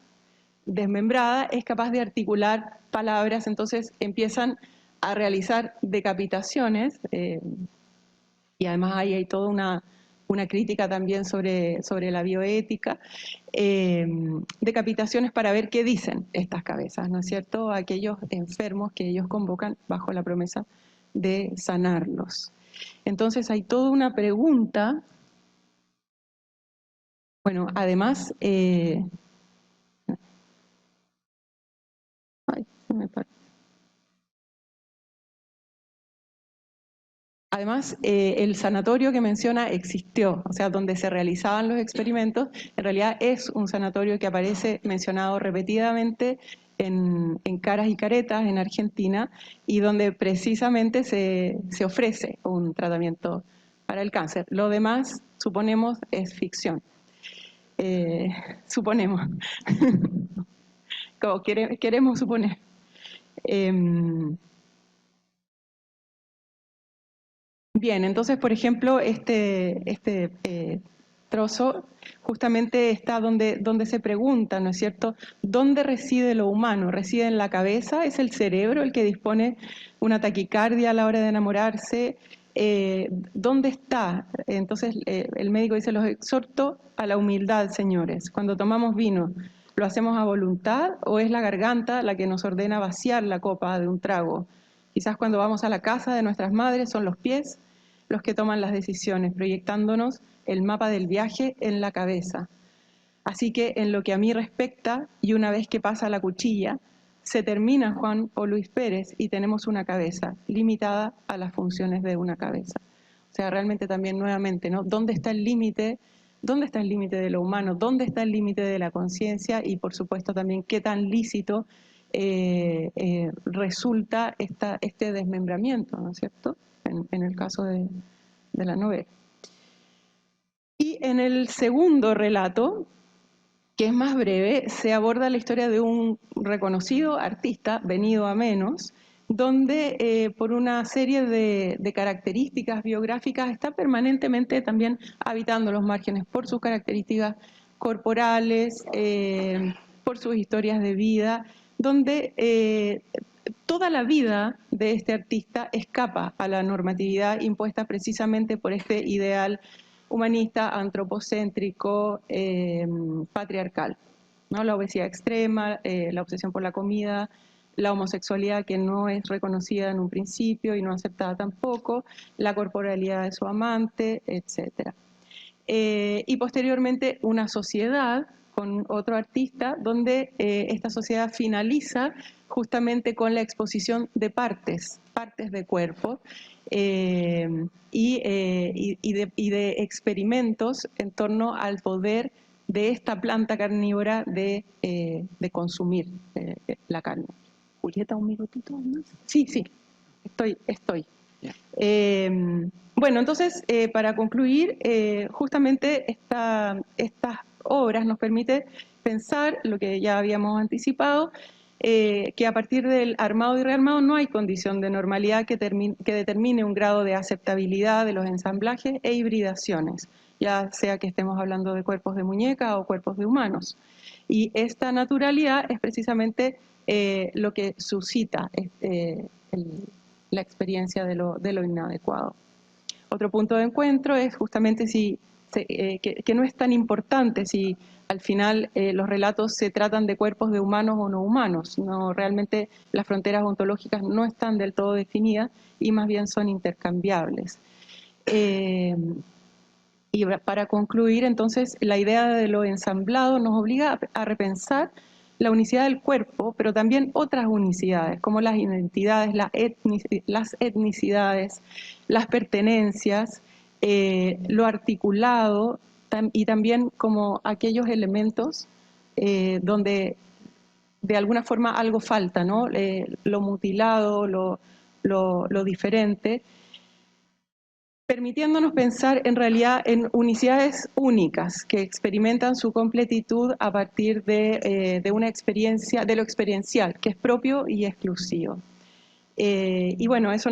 Speaker 4: desmembrada es capaz de articular palabras, entonces empiezan a realizar decapitaciones y además ahí hay toda una crítica también sobre la bioética, decapitaciones para ver qué dicen estas cabezas, ¿no es cierto? Aquellos enfermos que ellos convocan bajo la promesa de sanarlos. Entonces hay toda una pregunta, bueno, además, además, el sanatorio que menciona existió, o sea, donde se realizaban los experimentos, en realidad es un sanatorio que aparece mencionado repetidamente en Caras y Caretas, en Argentina, y donde precisamente se ofrece un tratamiento para el cáncer. Lo demás, suponemos, es ficción. Suponemos. Como queremos suponer. Bien, entonces, por ejemplo, trozo justamente está donde se pregunta, ¿no es cierto?, ¿dónde reside lo humano? ¿Reside en la cabeza? ¿Es el cerebro el que dispone una taquicardia a la hora de enamorarse? ¿Dónde está? Entonces el médico dice, los exhorto a la humildad, señores. Cuando tomamos vino, ¿lo hacemos a voluntad o es la garganta la que nos ordena vaciar la copa de un trago? Quizás cuando vamos a la casa de nuestras madres son los pies los que toman las decisiones, proyectándonos el mapa del viaje en la cabeza. Así que en lo que a mí respecta, y una vez que pasa la cuchilla, se termina Juan o Luis Pérez y tenemos una cabeza limitada a las funciones de una cabeza. O sea, realmente también nuevamente, ¿no? ¿Dónde está el límite? ¿Dónde está el límite de lo humano? ¿Dónde está el límite de la conciencia? Y por supuesto también qué tan lícito resulta este desmembramiento, ¿no es cierto?, en el caso de la novela. Y en el segundo relato, que es más breve, se aborda la historia de un reconocido artista, venido a menos, donde por una serie de características biográficas está permanentemente también habitando los márgenes por sus características corporales, por sus historias de vida, donde toda la vida de este artista escapa a la normatividad impuesta precisamente por este ideal humanista, antropocéntrico, patriarcal, ¿no? La obesidad extrema, la obsesión por la comida, la homosexualidad que no es reconocida en un principio y no aceptada tampoco, la corporalidad de su amante, etc. Y posteriormente una sociedad con otro artista donde esta sociedad finaliza justamente con la exposición de partes de cuerpo y de experimentos en torno al poder de esta planta carnívora de consumir la carne. Julieta, ¿un minutito más? Sí, estoy. Bueno, entonces, para concluir, justamente estas obras nos permiten pensar lo que ya habíamos anticipado, que a partir del armado y rearmado no hay condición de normalidad que determine un grado de aceptabilidad de los ensamblajes e hibridaciones, ya sea que estemos hablando de cuerpos de muñeca o cuerpos de humanos. Y esta naturalidad es precisamente lo que suscita la experiencia de lo inadecuado. Otro punto de encuentro es justamente que no es tan importante si al final los relatos se tratan de cuerpos de humanos o no humanos. No, realmente las fronteras ontológicas no están del todo definidas y más bien son intercambiables. Y para concluir, entonces, la idea de lo ensamblado nos obliga a repensar la unicidad del cuerpo, pero también otras unicidades, como las identidades, las etnicidades, las pertenencias, lo articulado, y también como aquellos elementos donde de alguna forma algo falta, ¿no? Lo mutilado, lo diferente, permitiéndonos pensar en realidad en unicidades únicas que experimentan su completitud a partir de una experiencia, de lo experiencial, que es propio y exclusivo. Y bueno, eso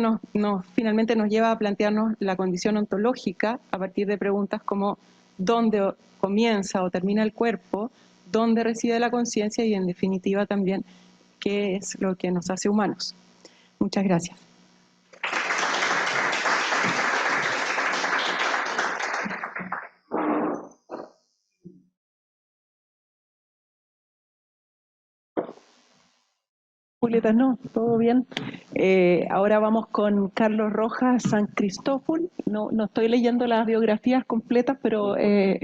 Speaker 4: finalmente nos lleva a plantearnos la condición ontológica a partir de preguntas como dónde comienza o termina el cuerpo, dónde reside la conciencia y en definitiva también qué es lo que nos hace humanos. Muchas gracias.
Speaker 1: Julieta, no, todo bien. Ahora vamos con Carlos Rojas San Cristóful. No estoy leyendo las biografías completas, pero es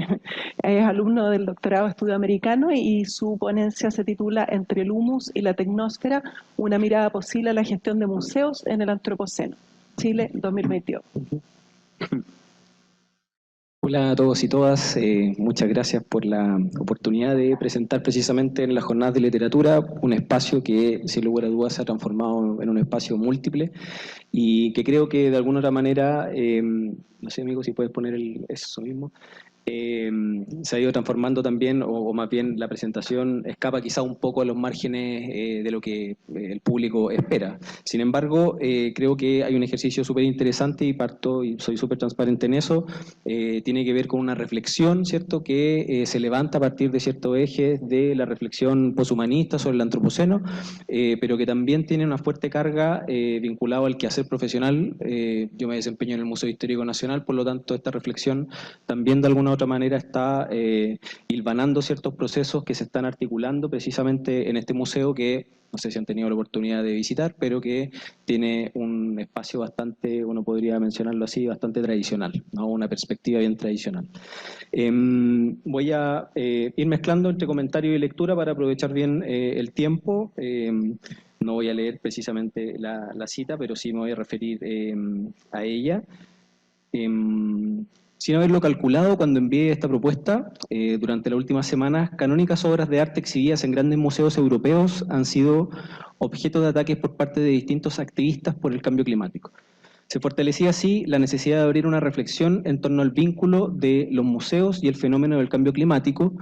Speaker 1: alumno del doctorado de estudio americano y su ponencia se titula Entre el humus y la tecnósfera, una mirada posible a la gestión de museos en el Antropoceno, Chile 2022.
Speaker 5: Hola a todos y todas, muchas gracias por la oportunidad de presentar precisamente en las jornadas de literatura un espacio que sin lugar a dudas se ha transformado en un espacio múltiple y que creo que de alguna otra manera, no sé amigo si puedes poner eso mismo, se ha ido transformando también, o más bien la presentación escapa quizá un poco a los márgenes de lo que el público espera. Sin embargo, creo que hay un ejercicio súper interesante y parto, y soy súper transparente en eso, tiene que ver con una reflexión, ¿cierto?, que se levanta a partir de ciertos ejes de la reflexión poshumanista sobre el antropoceno, pero que también tiene una fuerte carga vinculada al quehacer profesional. Yo me desempeño en el Museo Histórico Nacional, por lo tanto esta reflexión también de alguna u otra manera está hilvanando ciertos procesos que se están articulando precisamente en este museo que no sé si han tenido la oportunidad de visitar, pero que tiene un espacio bastante, uno podría mencionarlo así, bastante tradicional, ¿no? Una perspectiva bien tradicional. Voy a ir mezclando entre comentario y lectura para aprovechar bien el tiempo. No voy a leer precisamente la cita, pero sí me voy a referir a ella. Sin haberlo calculado, cuando envié esta propuesta, durante las últimas semanas, canónicas obras de arte exhibidas en grandes museos europeos han sido objeto de ataques por parte de distintos activistas por el cambio climático. Se fortalecía así la necesidad de abrir una reflexión en torno al vínculo de los museos y el fenómeno del cambio climático,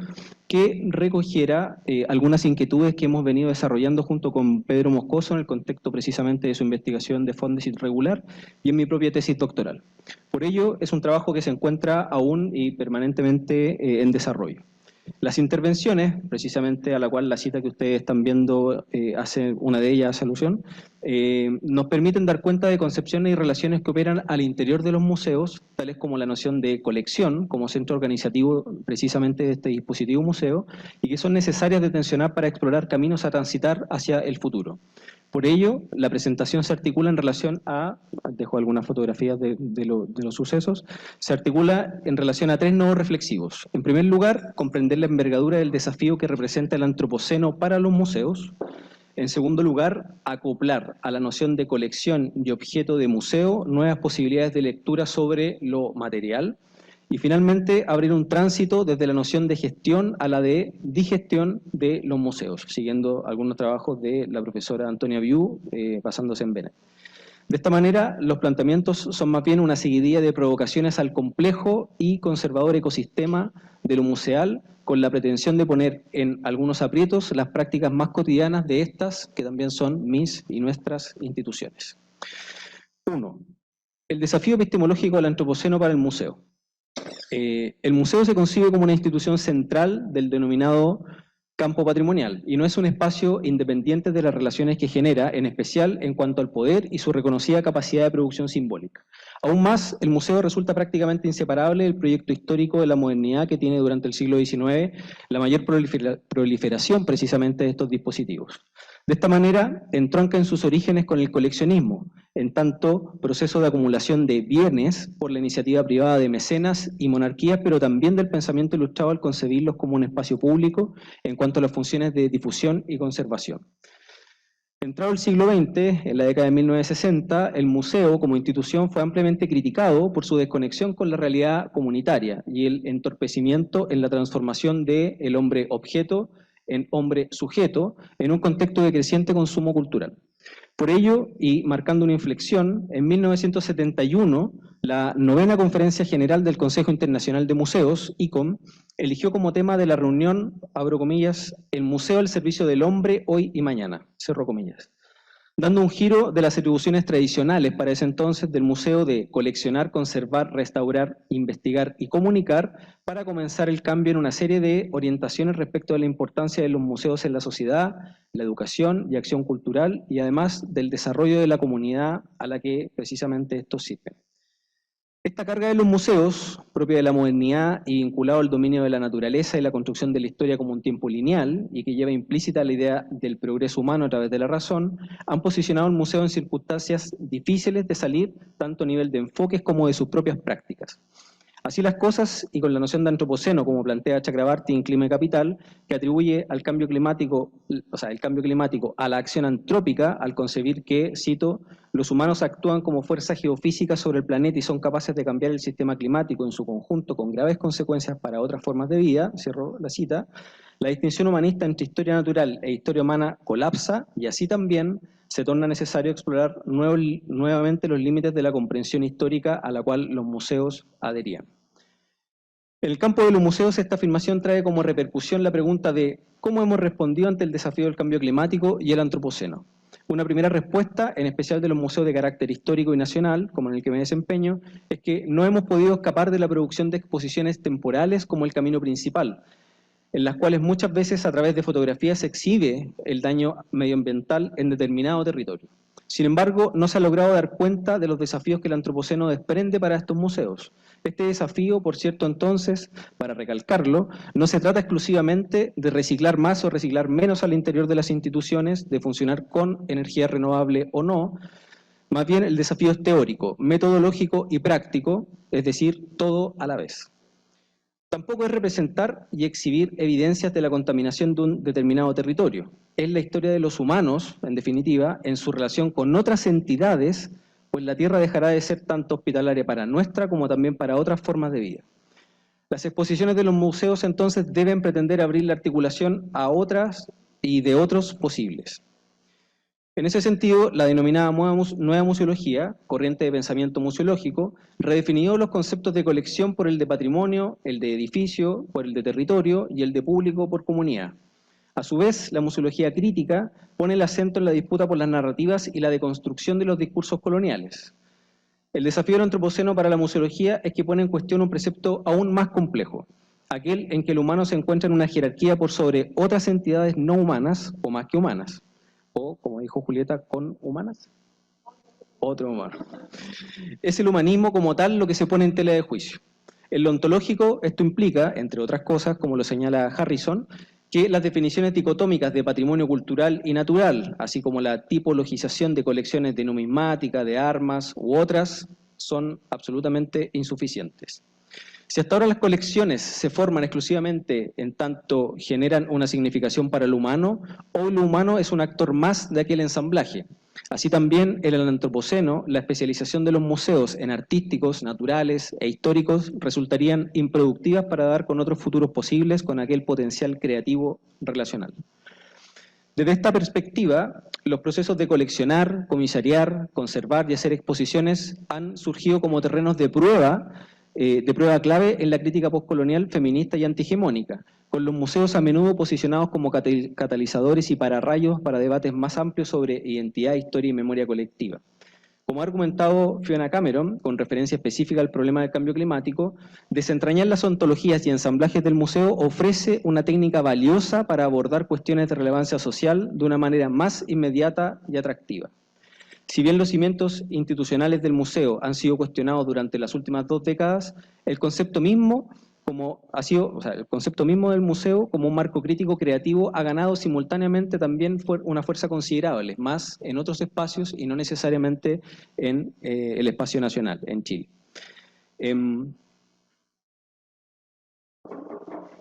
Speaker 5: que recogiera algunas inquietudes que hemos venido desarrollando junto con Pedro Moscoso en el contexto precisamente de su investigación de Fondesit regular y en mi propia tesis doctoral. Por ello, es un trabajo que se encuentra aún y permanentemente en desarrollo. Las intervenciones, precisamente a la cual la cita que ustedes están viendo hace una de ellas hace alusión, nos permiten dar cuenta de concepciones y relaciones que operan al interior de los museos, tales como la noción de colección como centro organizativo precisamente de este dispositivo museo, y que son necesarias de tensionar para explorar caminos a transitar hacia el futuro. Por ello, la presentación se articula en relación a, dejo algunas fotografías de los sucesos, se articula en relación a tres nodos reflexivos. En primer lugar, comprender la envergadura del desafío que representa el antropoceno para los museos. En segundo lugar, acoplar a la noción de colección y objeto de museo nuevas posibilidades de lectura sobre lo material. Y finalmente, abrir un tránsito desde la noción de gestión a la de digestión de los museos, siguiendo algunos trabajos de la profesora Antonia Viu, basándose en Bennett. De esta manera, los planteamientos son más bien una seguidilla de provocaciones al complejo y conservador ecosistema de lo museal, con la pretensión de poner en algunos aprietos las prácticas más cotidianas de estas, que también son mis y nuestras instituciones. 1. El desafío epistemológico del antropoceno para el museo. El museo se concibe como una institución central del denominado campo patrimonial y no es un espacio independiente de las relaciones que genera, en especial en cuanto al poder y su reconocida capacidad de producción simbólica. Aún más, el museo resulta prácticamente inseparable del proyecto histórico de la modernidad que tiene durante el siglo XIX la mayor proliferación precisamente de estos dispositivos. De esta manera, entronca en sus orígenes con el coleccionismo, en tanto proceso de acumulación de bienes por la iniciativa privada de mecenas y monarquías, pero también del pensamiento ilustrado al concebirlos como un espacio público en cuanto a las funciones de difusión y conservación. Entrado el siglo XX, en la década de 1960, el museo como institución fue ampliamente criticado por su desconexión con la realidad comunitaria y el entorpecimiento en la transformación del hombre objeto en hombre sujeto en un contexto de creciente consumo cultural. Por ello, y marcando una inflexión, en 1971, la 9ª Conferencia General del Consejo Internacional de Museos, ICOM, eligió como tema de la reunión, abro comillas, el museo al servicio del hombre hoy y mañana, cerro comillas, dando un giro de las atribuciones tradicionales para ese entonces del museo de coleccionar, conservar, restaurar, investigar y comunicar, para comenzar el cambio en una serie de orientaciones respecto a la importancia de los museos en la sociedad, la educación y acción cultural, y además del desarrollo de la comunidad a la que precisamente estos sirven. Esta carga de los museos, propia de la modernidad y vinculado al dominio de la naturaleza y la construcción de la historia como un tiempo lineal, y que lleva implícita la idea del progreso humano a través de la razón, han posicionado al museo en circunstancias difíciles de salir, tanto a nivel de enfoques como de sus propias prácticas. Así las cosas, y con la noción de antropoceno, como plantea Chakrabarty en Clima y Capital, que atribuye al cambio climático, el cambio climático a la acción antrópica, al concebir que, cito, los humanos actúan como fuerza geofísica sobre el planeta y son capaces de cambiar el sistema climático en su conjunto con graves consecuencias para otras formas de vida, cierro la cita, la distinción humanista entre historia natural e historia humana colapsa, y así también se torna necesario explorar nuevamente los límites de la comprensión histórica a la cual los museos adherían. En el campo de los museos, esta afirmación trae como repercusión la pregunta de cómo hemos respondido ante el desafío del cambio climático y el antropoceno. Una primera respuesta, en especial de los museos de carácter histórico y nacional, como en el que me desempeño, es que no hemos podido escapar de la producción de exposiciones temporales como el camino principal, en las cuales muchas veces a través de fotografías se exhibe el daño medioambiental en determinado territorio. Sin embargo, no se ha logrado dar cuenta de los desafíos que el antropoceno desprende para estos museos. Este desafío, por cierto, entonces, para recalcarlo, no se trata exclusivamente de reciclar más o reciclar menos al interior de las instituciones, de funcionar con energía renovable o no. Más bien, el desafío es teórico, metodológico y práctico, es decir, todo a la vez. Tampoco es representar y exhibir evidencias de la contaminación de un determinado territorio. Es la historia de los humanos, en definitiva, en su relación con otras entidades, pues la Tierra dejará de ser tanto hospitalaria para nuestra como también para otras formas de vida. Las exposiciones de los museos entonces deben pretender abrir la articulación a otras y de otros posibles. En ese sentido, la denominada nueva museología, corriente de pensamiento museológico, redefinió los conceptos de colección por el de patrimonio, el de edificio, por el de territorio y el de público por comunidad. A su vez, la museología crítica pone el acento en la disputa por las narrativas y la deconstrucción de los discursos coloniales. El desafío del antropoceno para la museología es que pone en cuestión un precepto aún más complejo, aquel en que el humano se encuentra en una jerarquía por sobre otras entidades no humanas o más que humanas. O, como dijo Julieta, ¿con humanas? Otro humano. Es el humanismo como tal lo que se pone en tela de juicio. En lo ontológico, esto implica, entre otras cosas, como lo señala Harrison, que las definiciones dicotómicas de patrimonio cultural y natural, así como la tipologización de colecciones de numismática, de armas u otras, son absolutamente insuficientes. Si hasta ahora las colecciones se forman exclusivamente en tanto generan una significación para el humano, hoy lo humano es un actor más de aquel ensamblaje. Así también en el antropoceno, la especialización de los museos en artísticos, naturales e históricos resultarían improductivas para dar con otros futuros posibles con aquel potencial creativo relacional. Desde esta perspectiva, los procesos de coleccionar, comisariar, conservar y hacer exposiciones han surgido como terrenos de prueba clave en la crítica postcolonial feminista y antihegemónica, con los museos a menudo posicionados como catalizadores y pararrayos para debates más amplios sobre identidad, historia y memoria colectiva. Como ha argumentado Fiona Cameron, con referencia específica al problema del cambio climático, desentrañar las ontologías y ensamblajes del museo ofrece una técnica valiosa para abordar cuestiones de relevancia social de una manera más inmediata y atractiva. Si bien los cimientos institucionales del museo han sido cuestionados durante las últimas 2 décadas, el concepto mismo del museo como un marco crítico creativo ha ganado simultáneamente también una fuerza considerable, más en otros espacios y no necesariamente en el espacio nacional, en Chile.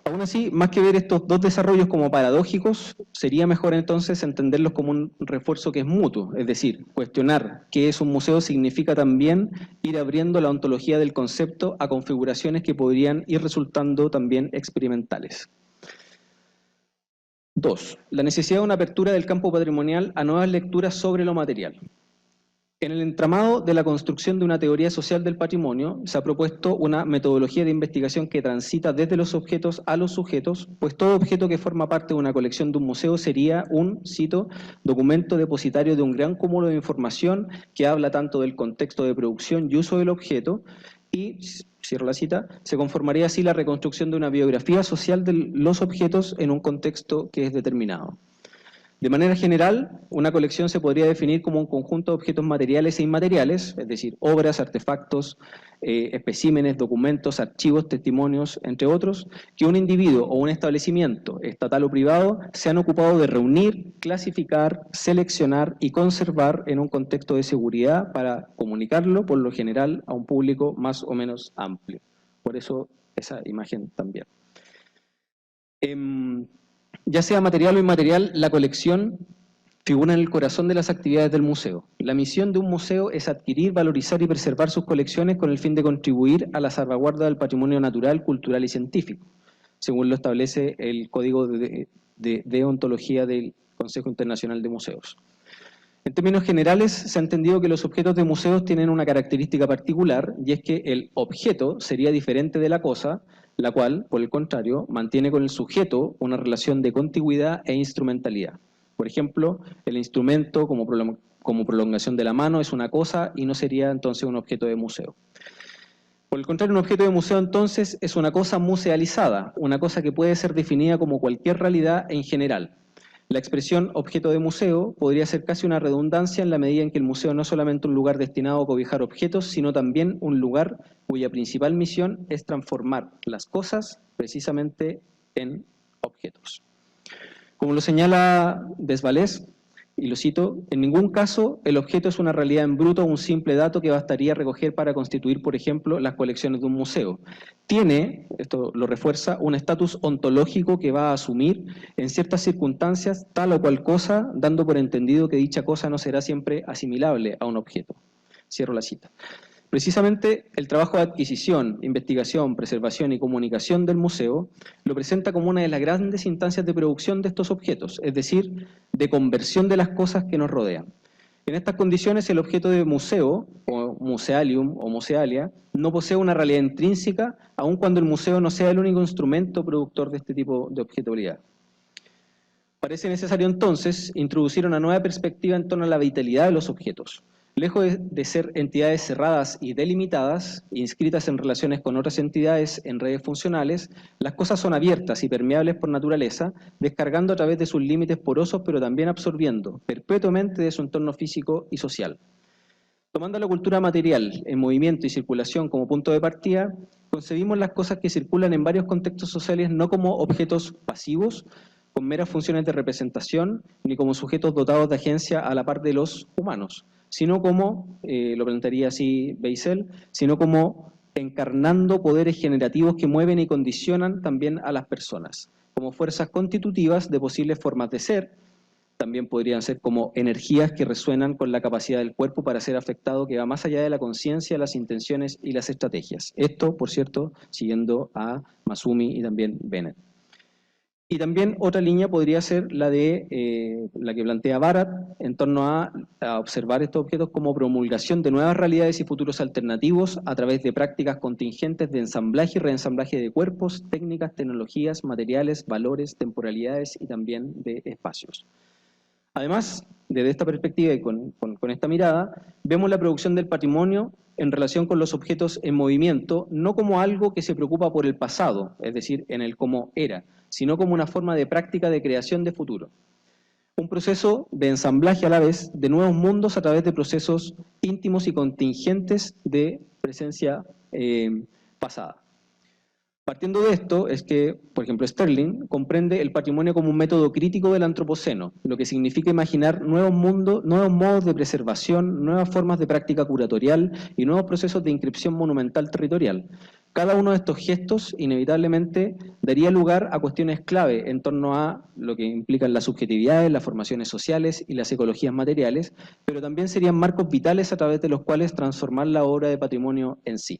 Speaker 5: Aún así, más que ver estos 2 desarrollos como paradójicos, sería mejor entonces entenderlos como un refuerzo que es mutuo, es decir, cuestionar qué es un museo significa también ir abriendo la ontología del concepto a configuraciones que podrían ir resultando también experimentales. 2. La necesidad de una apertura del campo patrimonial a nuevas lecturas sobre lo material. En el entramado de la construcción de una teoría social del patrimonio, se ha propuesto una metodología de investigación que transita desde los objetos a los sujetos, pues todo objeto que forma parte de una colección de un museo sería un, cito, documento depositario de un gran cúmulo de información que habla tanto del contexto de producción y uso del objeto, y, cierro la cita, se conformaría así la reconstrucción de una biografía social de los objetos en un contexto que es determinado. De manera general, una colección se podría definir como un conjunto de objetos materiales e inmateriales, es decir, obras, artefactos, especímenes, documentos, archivos, testimonios, entre otros, que un individuo o un establecimiento, estatal o privado, se han ocupado de reunir, clasificar, seleccionar y conservar en un contexto de seguridad para comunicarlo, por lo general, a un público más o menos amplio. Por eso, esa imagen también. Ya sea material o inmaterial, la colección figura en el corazón de las actividades del museo. La misión de un museo es adquirir, valorizar y preservar sus colecciones con el fin de contribuir a la salvaguarda del patrimonio natural, cultural y científico, según lo establece el Código de Deontología del Consejo Internacional de Museos. En términos generales, se ha entendido que los objetos de museos tienen una característica particular, y es que el objeto sería diferente de la cosa, la cual, por el contrario, mantiene con el sujeto una relación de contigüidad e instrumentalidad. Por ejemplo, el instrumento como prolongación de la mano es una cosa y no sería entonces un objeto de museo. Por el contrario, un objeto de museo entonces es una cosa musealizada, una cosa que puede ser definida como cualquier realidad en general. La expresión objeto de museo podría ser casi una redundancia en la medida en que el museo no es solamente un lugar destinado a cobijar objetos, sino también un lugar cuya principal misión es transformar las cosas precisamente en objetos. Como lo señala Desvalés, y lo cito, en ningún caso el objeto es una realidad en bruto o un simple dato que bastaría recoger para constituir, por ejemplo, las colecciones de un museo. Tiene, esto lo refuerza, un estatus ontológico que va a asumir en ciertas circunstancias tal o cual cosa, dando por entendido que dicha cosa no será siempre asimilable a un objeto. Cierro la cita. Precisamente el trabajo de adquisición, investigación, preservación y comunicación del museo lo presenta como una de las grandes instancias de producción de estos objetos, es decir, de conversión de las cosas que nos rodean. En estas condiciones el objeto de museo, o musealium o musealia, no posee una realidad intrínseca, aun cuando el museo no sea el único instrumento productor de este tipo de objetividad. Parece necesario entonces introducir una nueva perspectiva en torno a la vitalidad de los objetos. Lejos de ser entidades cerradas y delimitadas, inscritas en relaciones con otras entidades en redes funcionales, las cosas son abiertas y permeables por naturaleza, descargando a través de sus límites porosos, pero también absorbiendo perpetuamente de su entorno físico y social. Tomando la cultura material en movimiento y circulación como punto de partida, concebimos las cosas que circulan en varios contextos sociales no como objetos pasivos, con meras funciones de representación, ni como sujetos dotados de agencia a la par de los humanos, sino como, lo plantearía así Beisel, sino como encarnando poderes generativos que mueven y condicionan también a las personas, como fuerzas constitutivas de posibles formas de ser. También podrían ser como energías que resuenan con la capacidad del cuerpo para ser afectado, que va más allá de la conciencia, las intenciones y las estrategias. Esto, por cierto, siguiendo a Masumi y también Bennett. Y también otra línea podría ser la de la que plantea Barat en torno a observar estos objetos como promulgación de nuevas realidades y futuros alternativos a través de prácticas contingentes de ensamblaje y reensamblaje de cuerpos, técnicas, tecnologías, materiales, valores, temporalidades y también de espacios. Además, desde esta perspectiva y con esta mirada, vemos la producción del patrimonio en relación con los objetos en movimiento, no como algo que se preocupa por el pasado, es decir, en el cómo era, sino como una forma de práctica de creación de futuro. Un proceso de ensamblaje a la vez de nuevos mundos a través de procesos íntimos y contingentes de presencia pasada. Partiendo de esto es que, por ejemplo, Sterling comprende el patrimonio como un método crítico del antropoceno, lo que significa imaginar nuevos mundos, nuevos modos de preservación, nuevas formas de práctica curatorial y nuevos procesos de inscripción monumental territorial. Cada uno de estos gestos inevitablemente daría lugar a cuestiones clave en torno a lo que implican las subjetividades, las formaciones sociales y las ecologías materiales, pero también serían marcos vitales a través de los cuales transformar la obra de patrimonio en sí.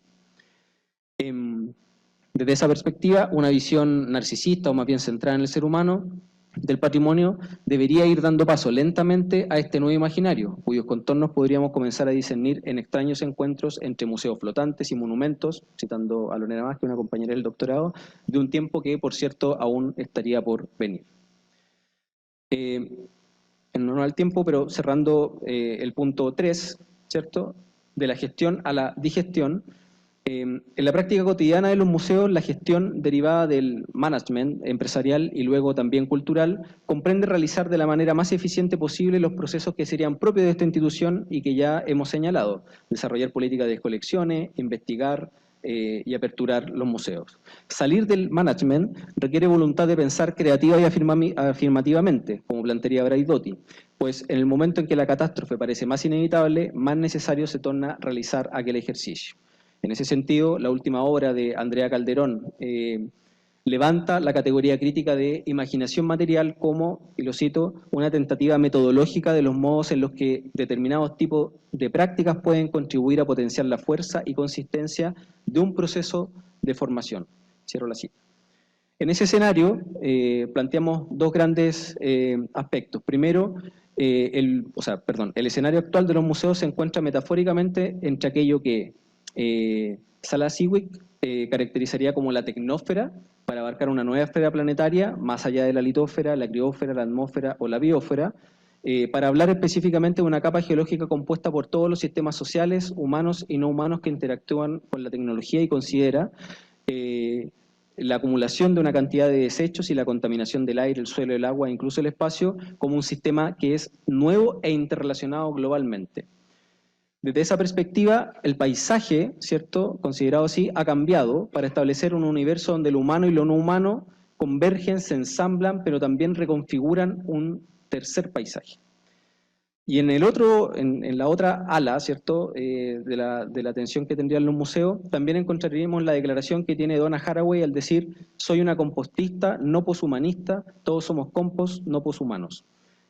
Speaker 5: Desde esa perspectiva, una visión narcisista o más bien centrada en el ser humano del patrimonio debería ir dando paso lentamente a este nuevo imaginario, cuyos contornos podríamos comenzar a discernir en extraños encuentros entre museos flotantes y monumentos, citando a Lorena Vázquez, una compañera del doctorado, de un tiempo que, por cierto, aún estaría por venir. En honor al tiempo, pero cerrando el punto 3, ¿cierto?, de la gestión a la digestión. En la práctica cotidiana de los museos, la gestión derivada del management empresarial y luego también cultural comprende realizar de la manera más eficiente posible los procesos que serían propios de esta institución y que ya hemos señalado: desarrollar políticas de colecciones, investigar y aperturar los museos. Salir del management requiere voluntad de pensar creativa y afirmativamente, como plantearía Braidotti, pues en el momento en que la catástrofe parece más inevitable, más necesario se torna realizar aquel ejercicio. En ese sentido, la última obra de Andrea Calderón levanta la categoría crítica de imaginación material como, y lo cito, una tentativa metodológica de los modos en los que determinados tipos de prácticas pueden contribuir a potenciar la fuerza y consistencia de un proceso de formación. Cierro la cita. En ese escenario planteamos dos grandes aspectos. Primero, el escenario actual de los museos se encuentra metafóricamente entre aquello que Salah Siwick caracterizaría como la tecnósfera, para abarcar una nueva esfera planetaria, más allá de la litósfera, la criósfera, la atmósfera o la biosfera, para hablar específicamente de una capa geológica compuesta por todos los sistemas sociales, humanos y no humanos que interactúan con la tecnología y considera la acumulación de una cantidad de desechos y la contaminación del aire, el suelo, el agua e incluso el espacio como un sistema que es nuevo e interrelacionado globalmente. Desde esa perspectiva, el paisaje, ¿cierto?, considerado así, ha cambiado para establecer un universo donde lo humano y lo no humano convergen, se ensamblan, pero también reconfiguran un tercer paisaje. Y en la otra ala, ¿cierto?, de la atención que tendrían los museos, también encontraríamos la declaración que tiene Donna Haraway al decir: soy una compostista, no poshumanista, todos somos compost, no poshumanos.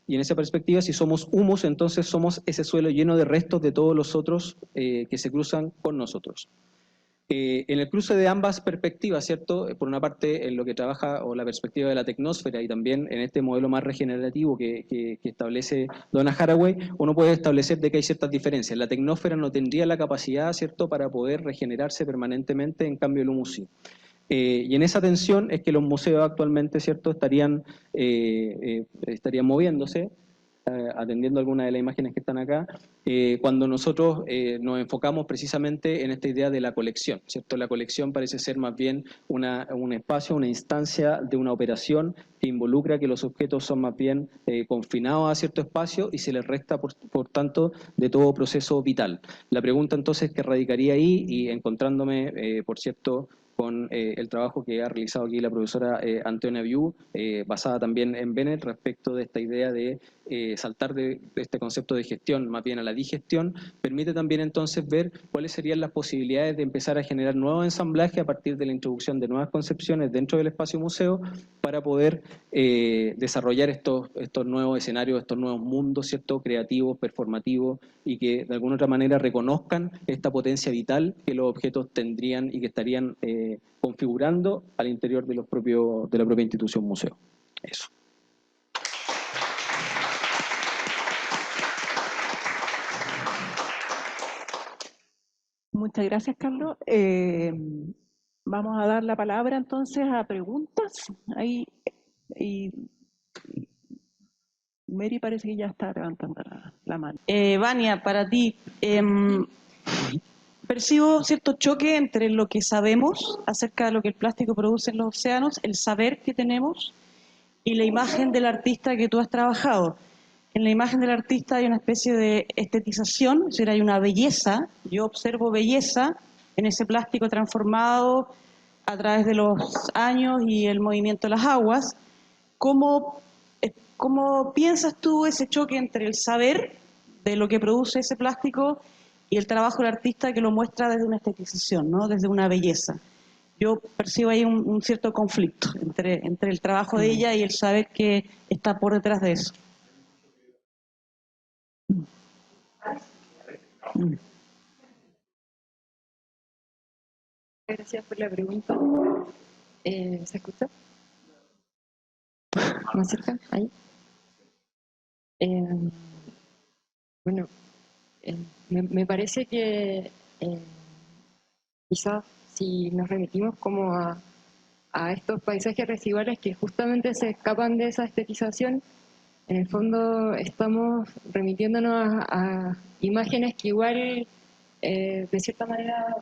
Speaker 5: Y en esa perspectiva, si somos humus, entonces somos ese suelo lleno de restos de todos los otros que se cruzan con nosotros. En el cruce de ambas perspectivas, ¿cierto? Por una parte, en lo que trabaja, o la perspectiva de la tecnósfera, y también en este modelo más regenerativo que establece Donna Haraway, uno puede establecer de que hay ciertas diferencias. La tecnósfera no tendría la capacidad, ¿cierto?, para poder regenerarse permanentemente, en cambio el humus sí. Y en esa tensión es que los museos actualmente, ¿cierto?, estarían moviéndose, atendiendo algunas de las imágenes que están acá, cuando nosotros nos enfocamos precisamente en esta idea de la colección, ¿cierto? La colección parece ser más bien un espacio, una instancia de una operación que involucra que los objetos son más bien confinados a cierto espacio y se les resta, por tanto, de todo proceso vital. La pregunta entonces que radicaría ahí, y encontrándome, por cierto, con el trabajo que ha realizado aquí la profesora Antonia Viu, basada también en Bennett, respecto de esta idea de saltar de este concepto de gestión más bien a la digestión, permite también entonces ver cuáles serían las posibilidades de empezar a generar nuevos ensamblajes a partir de la introducción de nuevas concepciones dentro del espacio museo, para poder desarrollar estos nuevos escenarios, estos nuevos mundos, ¿cierto?, creativos, performativos, y que de alguna otra manera reconozcan esta potencia vital que los objetos tendrían y que estarían configurando al interior de la propia institución museo. Eso.
Speaker 1: Muchas gracias, Carlos. Vamos a dar la palabra entonces a preguntas. Ahí, y Mary parece que ya está levantando la mano.
Speaker 6: Vania, para ti, percibo cierto choque entre lo que sabemos acerca de lo que el plástico produce en los océanos, el saber que tenemos, y la imagen del artista que tú has trabajado. En la imagen del artista hay una especie de estetización, es decir, hay una belleza, yo observo belleza en ese plástico transformado a través de los años y el movimiento de las aguas. ¿Cómo piensas tú ese choque entre el saber de lo que produce ese plástico y el trabajo del artista que lo muestra desde una estetización, ¿no?, desde una belleza? Yo percibo ahí un cierto conflicto entre el trabajo de ella y el saber que está por detrás de eso.
Speaker 2: Gracias por la pregunta. ¿Se escucha? ¿Más cerca? Ahí. Bueno, me parece que quizás si nos remitimos como a estos paisajes residuales que justamente se escapan de esa estetización, en el fondo estamos remitiéndonos a imágenes que igual de cierta manera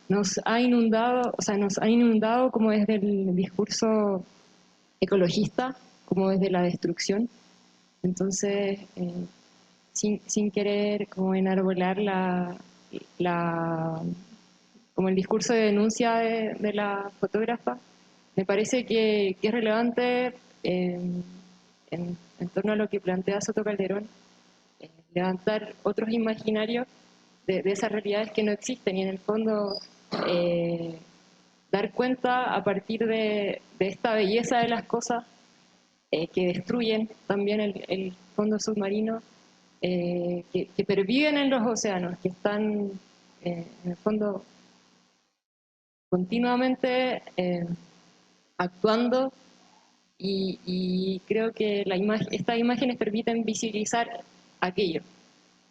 Speaker 2: nos ha inundado, o sea, nos han inundado como desde el discurso ecologista, como desde la destrucción. Entonces, sin querer como enarbolar como el discurso de denuncia de la fotógrafa, me parece que es relevante en torno a lo que plantea Soto Calderón, levantar otros imaginarios de esas realidades que no existen, y en el fondo dar cuenta a partir de esta belleza de las cosas que destruyen también el fondo submarino, que perviven en los océanos, que están en el fondo continuamente actuando, y creo que estas imágenes permiten visibilizar aquello,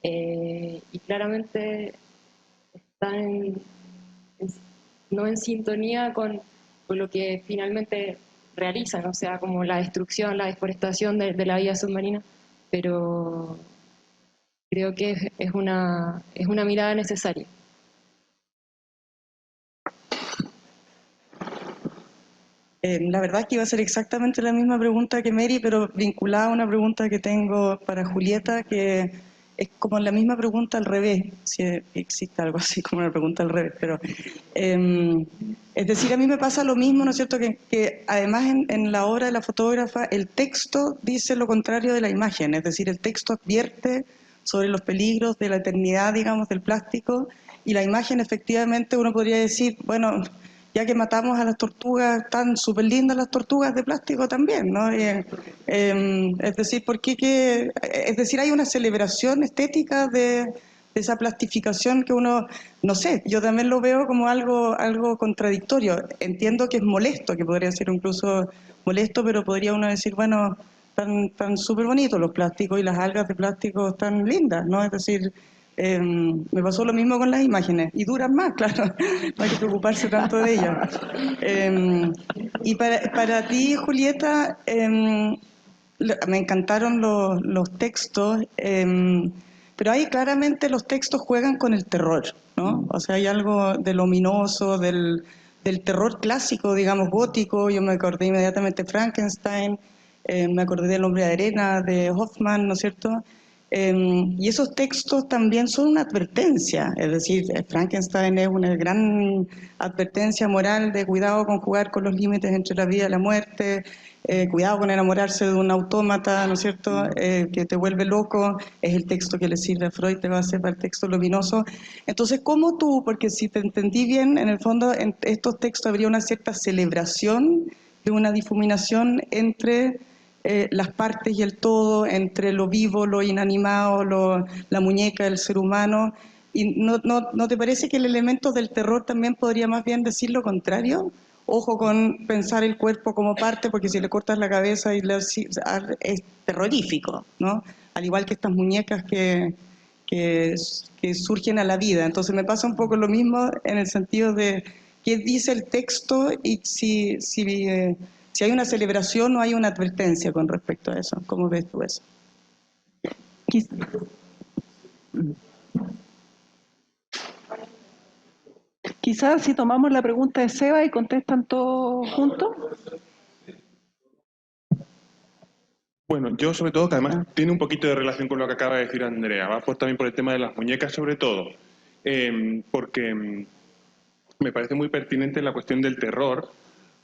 Speaker 2: y claramente están no en sintonía con lo que finalmente realizan, o sea, como la destrucción, la deforestación de la vida submarina, pero creo que es una mirada necesaria.
Speaker 6: La verdad es que iba a ser exactamente la misma pregunta que Mary, pero vinculada a una pregunta que tengo para Julieta, que es como la misma pregunta al revés, si existe algo así como una pregunta al revés, pero es decir, a mí me pasa lo mismo, ¿no es cierto?, que además en la obra de la fotógrafa el texto dice lo contrario de la imagen, es decir, el texto advierte sobre los peligros de la eternidad, digamos, del plástico, y la imagen efectivamente uno podría decir, bueno, ya que matamos a las tortugas, están súper lindas las tortugas de plástico también, ¿no? Es decir, es decir, hay una celebración estética de esa plastificación que uno, no sé, yo también lo veo como algo contradictorio. Entiendo que es molesto, que podría ser incluso molesto, pero podría uno decir, bueno, están súper bonitos los plásticos y las algas de plástico están lindas, ¿no? Es decir, me pasó lo mismo con las imágenes, y duran más, claro, no hay que preocuparse tanto de ellas. Y para ti, Julieta, me encantaron los textos, pero ahí claramente los textos juegan con el terror, ¿no? O sea, hay algo del ominoso, del terror clásico, digamos, gótico. Yo me acordé inmediatamente de Frankenstein, me acordé del Hombre de Arena, de Hoffman, ¿no es cierto? Y esos textos también son una advertencia, es decir, Frankenstein es una gran advertencia moral de cuidado con jugar con los límites entre la vida y la muerte, cuidado con enamorarse de un autómata, ¿no es cierto?, que te vuelve loco, es el texto que le sirve a Freud de base para el texto luminoso. Entonces, ¿cómo tú, porque si te entendí bien, en el fondo en estos textos habría una cierta celebración de una difuminación entre las partes y el todo, entre lo vivo, lo inanimado, la muñeca del ser humano? ¿Y no te parece que el elemento del terror también podría más bien decir lo contrario? Ojo con pensar el cuerpo como parte, porque si le cortas la cabeza es terrorífico, ¿no? Al igual que estas muñecas que surgen a la vida. Entonces me pasa un poco lo mismo en el sentido de qué dice el texto y si hay una celebración o hay una advertencia con respecto a eso. ¿Cómo ves tú eso?
Speaker 1: Quizás si tomamos la pregunta de Seba y contestan todos juntos.
Speaker 7: Bueno, yo sobre todo, que además tiene un poquito de relación con lo que acaba de decir Andrea, va pues también por el tema de las muñecas sobre todo, porque me parece muy pertinente la cuestión del terror,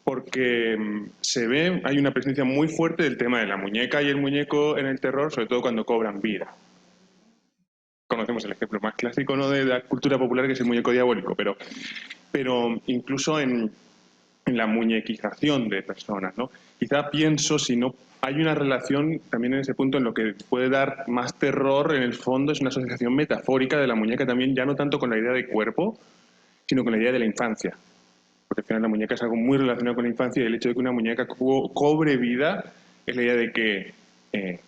Speaker 7: porque hay una presencia muy fuerte del tema de la muñeca y el muñeco en el terror, sobre todo cuando cobran vida. Conocemos el ejemplo más clásico, ¿no?, de la cultura popular, que es el muñeco diabólico, pero incluso en la muñequización de personas, ¿no? Quizá pienso, si no hay una relación también en ese punto, en lo que puede dar más terror, en el fondo es una asociación metafórica de la muñeca también, ya no tanto con la idea de cuerpo, sino con la idea de la infancia. Porque al final la muñeca es algo muy relacionado con la infancia, y el hecho de que una muñeca cobre vida es la idea de que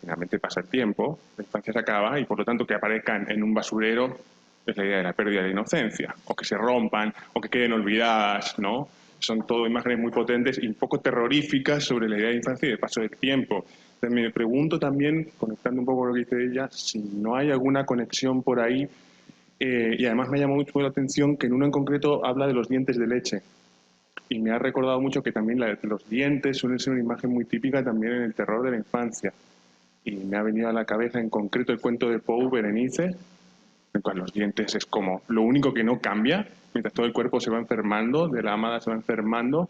Speaker 7: finalmente pasa el tiempo, la infancia se acaba, y por lo tanto que aparezcan en un basurero es la idea de la pérdida de inocencia, o que se rompan, o que queden olvidadas, ¿no? Son todo imágenes muy potentes y un poco terroríficas sobre la idea de infancia y de paso del tiempo. Entonces me pregunto también, conectando un poco con lo que dice ella, si no hay alguna conexión por ahí, y además me llamó mucho la atención que en uno en concreto habla de los dientes de leche. Y me ha recordado mucho que también los dientes suelen ser una imagen muy típica también en el terror de la infancia. Y me ha venido a la cabeza en concreto el cuento de Poe, Berenice, en el cual los dientes es como lo único que no cambia, mientras todo el cuerpo se va enfermando, de la amada se va enfermando,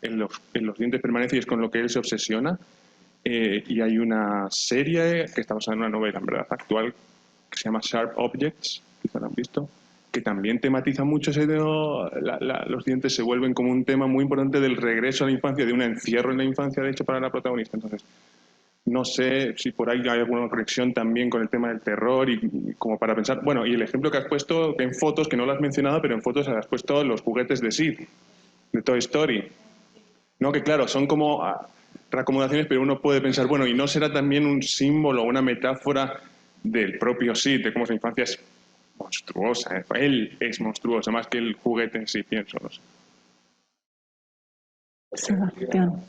Speaker 7: en los dientes permanece, y es con lo que él se obsesiona. Y hay una serie que está basada en una novela, en verdad, actual, que se llama Sharp Objects, quizá la han visto, que también tematiza mucho ese de los dientes se vuelven como un tema muy importante del regreso a la infancia, de un encierro en la infancia, de hecho, para la protagonista. Entonces, no sé si por ahí hay alguna conexión también con el tema del terror, y como para pensar, bueno, y el ejemplo que has puesto en fotos, que no lo has mencionado, pero en fotos has puesto los juguetes de Sid, de Toy Story, ¿no? Que claro, son como reacomodaciones, pero uno puede pensar, bueno, ¿y no será también un símbolo, una metáfora del propio Sid, de cómo su infancia es monstruosa. Él es monstruoso, más que el juguete en sí, pienso. No sé.
Speaker 1: Sebastián.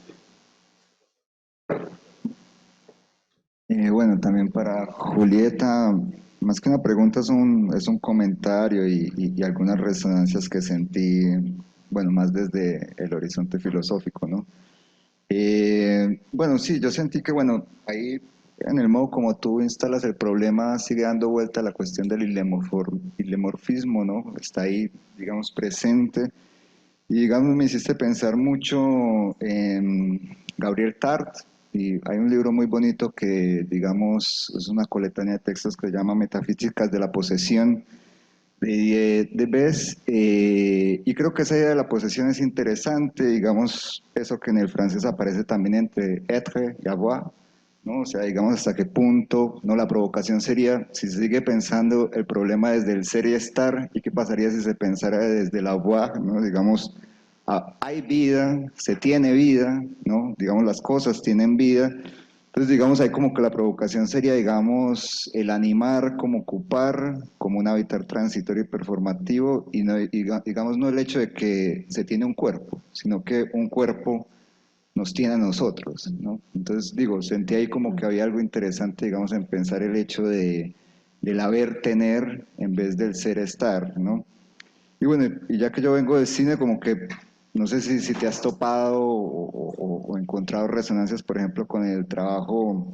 Speaker 8: Bueno, también para Julieta, más que una pregunta es un comentario y algunas resonancias que sentí, bueno, más desde el horizonte filosófico, ¿no? Bueno, sí, yo sentí que, bueno, ahí en el modo como tú instalas el problema sigue dando vuelta a la cuestión del ilemorfismo, ¿no? Está ahí, digamos, presente. Y digamos, me hiciste pensar mucho en Gabriel Tart, y hay un libro muy bonito que, digamos, es una coletánea de textos que se llama Metafísicas de la Posesión, de Bess, y creo que esa idea de la posesión es interesante, digamos, eso que en el francés aparece también entre être y avoir, ¿no? O sea, digamos, hasta qué punto, ¿no? La provocación sería, si se sigue pensando el problema desde el ser y estar, y qué pasaría si se pensara desde el avoir, ¿no? Digamos, hay vida, se tiene vida, ¿no? Digamos, las cosas tienen vida. Entonces, digamos, ahí como que la provocación sería, digamos, el animar como ocupar, como un hábitat transitorio y performativo, y no, digamos, no el hecho de que se tiene un cuerpo, sino que un cuerpo nos tiene a nosotros, ¿no? Entonces, digo, sentí ahí como que había algo interesante, digamos, en pensar el hecho del haber tener en vez del ser estar, ¿no? Y bueno, y ya que yo vengo del cine, como que no sé si te has topado o encontrado resonancias, por ejemplo, con el trabajo,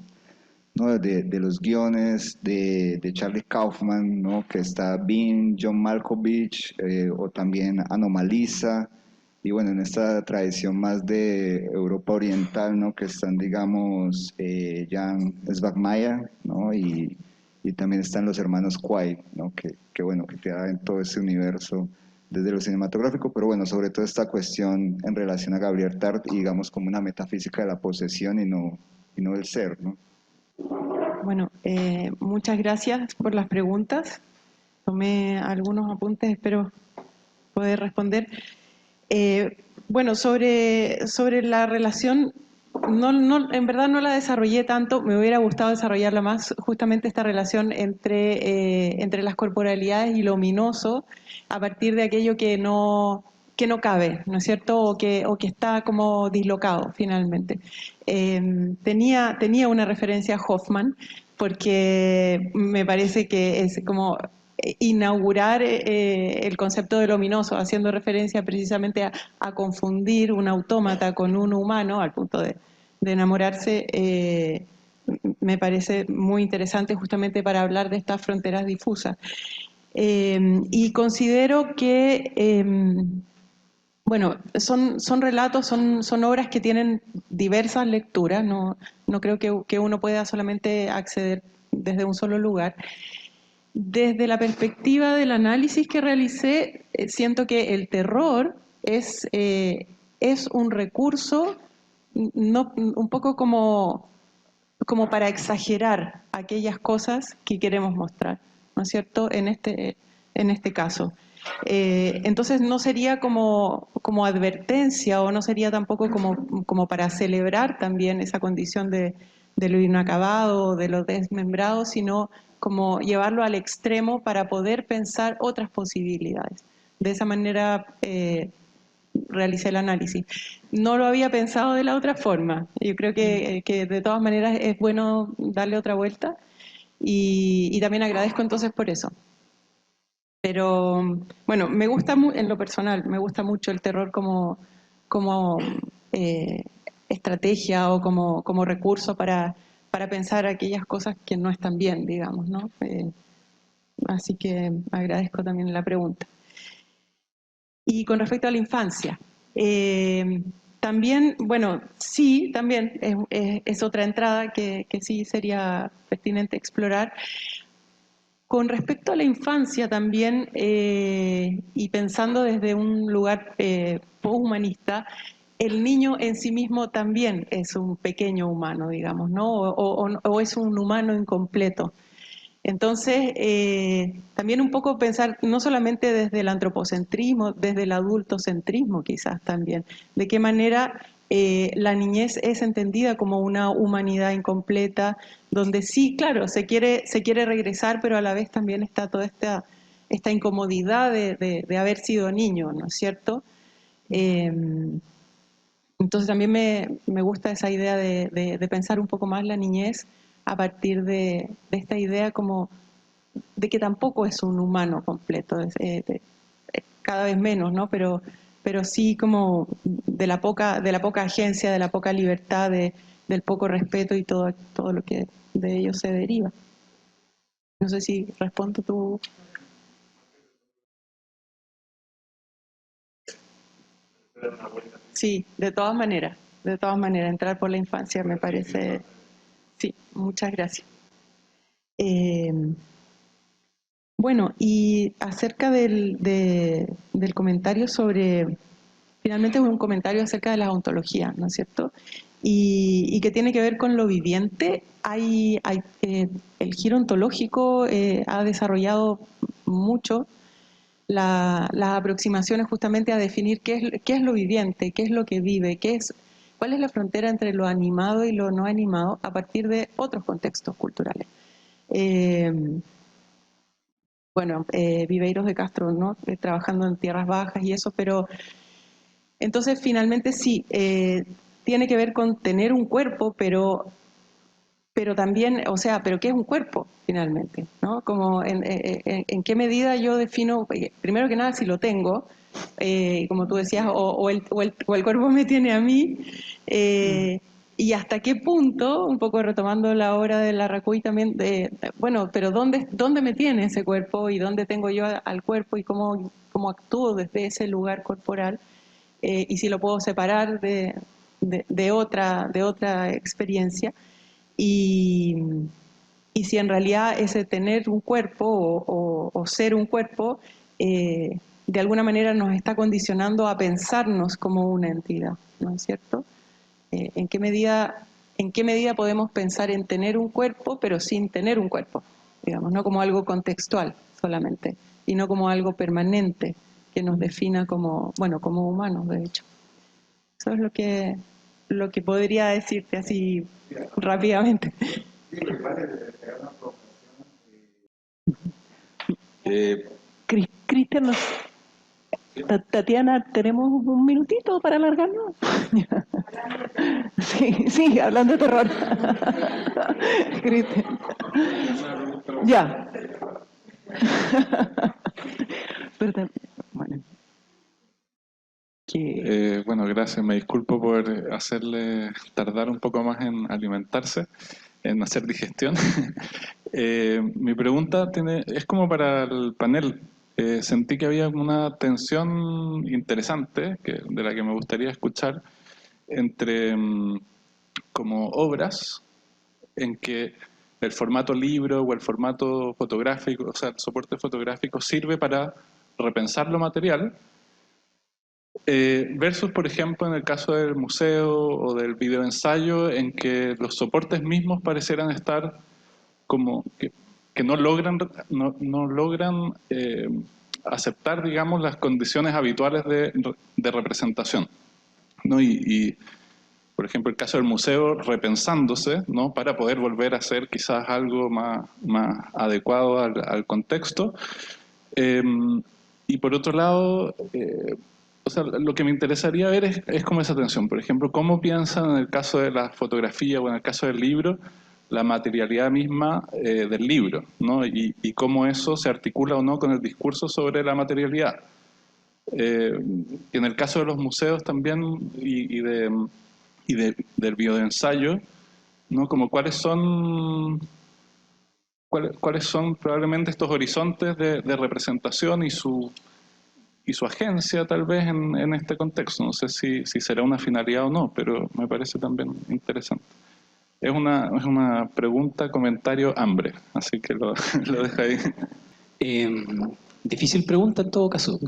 Speaker 8: ¿no? de los guiones de Charlie Kaufman, ¿no? Que está Bean, John Malkovich, o también Anomalisa, y bueno, en esta tradición más de Europa Oriental, ¿no? Que están, digamos, Jan Svanmeier, ¿no? Y también están los hermanos Quay, ¿no? Que bueno, que queda en todo ese universo desde lo cinematográfico, pero bueno, sobre todo esta cuestión en relación a Gabriel Tart, y digamos como una metafísica de la posesión y no del ser, ¿no?
Speaker 4: Bueno, muchas gracias por las preguntas. Tomé algunos apuntes, espero poder responder. Bueno, sobre la relación, en verdad no la desarrollé tanto, me hubiera gustado desarrollarla más, justamente esta relación entre las corporalidades y lo ominoso, a partir de aquello que no cabe, ¿no es cierto? O que está como dislocado finalmente. Tenía una referencia a Hoffman, porque me parece que es como inaugurar el concepto del ominoso, haciendo referencia precisamente a confundir un autómata con un humano al punto de enamorarse, me parece muy interesante justamente para hablar de estas fronteras difusas. Y considero que, bueno, son relatos, son obras que tienen diversas lecturas, no creo que uno pueda solamente acceder desde un solo lugar. Desde la perspectiva del análisis que realicé, siento que el terror es un recurso un poco como para exagerar aquellas cosas que queremos mostrar, ¿no es cierto?, en este caso. Entonces no sería como advertencia, o no sería tampoco como para celebrar también esa condición de lo inacabado, de lo desmembrado, sino como llevarlo al extremo para poder pensar otras posibilidades. De esa manera realicé el análisis. No lo había pensado de la otra forma. Yo creo que de todas maneras es bueno darle otra vuelta, y también agradezco entonces por eso. Pero bueno, me gusta en lo personal, me gusta mucho el terror como estrategia o como recurso para pensar aquellas cosas que no están bien, digamos, ¿no? Así que agradezco también la pregunta. Y con respecto a la infancia, también, bueno, sí, también es otra entrada que sí sería pertinente explorar. Con respecto a la infancia también, y pensando desde un lugar posthumanista, el niño en sí mismo también es un pequeño humano, digamos, ¿no? O es un humano incompleto. Entonces, también un poco pensar no solamente desde el antropocentrismo, desde el adultocentrismo quizás también, de qué manera la niñez es entendida como una humanidad incompleta, donde sí, claro, se quiere regresar, pero a la vez también está toda esta incomodidad de haber sido niño, ¿no es cierto? Entonces también me gusta esa idea de pensar un poco más la niñez a partir de esta idea como de que tampoco es un humano completo, cada vez menos, ¿no? Pero sí como de la poca agencia, de la poca libertad, del poco respeto y todo lo que de ello se deriva. No sé si respondo tu... Sí, de todas maneras, entrar por la infancia me parece... Sí, muchas gracias. Bueno, y acerca del comentario sobre... Finalmente es un comentario acerca de la ontología, ¿no es cierto? Y que tiene que ver con lo viviente. El giro ontológico ha desarrollado mucho las aproximaciones justamente a definir qué es lo viviente, qué es lo que vive, cuál es la frontera entre lo animado y lo no animado a partir de otros contextos culturales. Viveiros de Castro, ¿no? Trabajando en tierras bajas y eso, pero entonces finalmente sí, tiene que ver con tener un cuerpo, pero también, o sea, ¿pero qué es un cuerpo finalmente? ¿No? Como en qué medida yo defino, primero que nada, si lo tengo, como tú decías, o el cuerpo me tiene a mí, y hasta qué punto, un poco retomando la obra de Larracuy también, pero ¿dónde me tiene ese cuerpo y dónde tengo yo al cuerpo y cómo actúo desde ese lugar corporal, y si lo puedo separar de otra experiencia, y si en realidad ese tener un cuerpo o ser un cuerpo de alguna manera nos está condicionando a pensarnos como una entidad, ¿no es cierto? ¿En qué medida podemos pensar en tener un cuerpo pero sin tener un cuerpo? Digamos, no como algo contextual solamente, y no como algo permanente que nos defina como humanos, de hecho. Eso es lo que podría decirte así rápidamente. Cristian, Tatiana, ¿tenemos un minutito para alargarnos? Sí, hablando de terror. Cristian. Ya. Perdón.
Speaker 9: Bueno, gracias. Me disculpo por hacerle tardar un poco más en alimentarse, en hacer digestión. Mi pregunta es como para el panel. Sentí que había una tensión interesante de la que me gustaría escuchar entre como obras en que el formato libro o el formato fotográfico, o sea, el soporte fotográfico sirve para repensar lo material, versus, por ejemplo, en el caso del museo o del videoensayo, en que los soportes mismos parecieran estar como que no logran aceptar, digamos, las condiciones habituales de representación, ¿no? Y, por ejemplo, el caso del museo repensándose, ¿no? Para poder volver a hacer quizás algo más adecuado al contexto. Y por otro lado, o sea, lo que me interesaría ver es como esa tensión. Por ejemplo, ¿cómo piensan en el caso de la fotografía o en el caso del libro la materialidad misma del libro, ¿no? Y cómo eso se articula o no con el discurso sobre la materialidad? En el caso de los museos también y del bioensayo, ¿no? Como cuáles son probablemente estos horizontes de representación y su agencia tal vez en este contexto. No sé si será una finalidad o no, pero me parece también interesante. Es una pregunta, comentario, hambre, así que lo dejo ahí.
Speaker 5: Difícil pregunta en todo caso.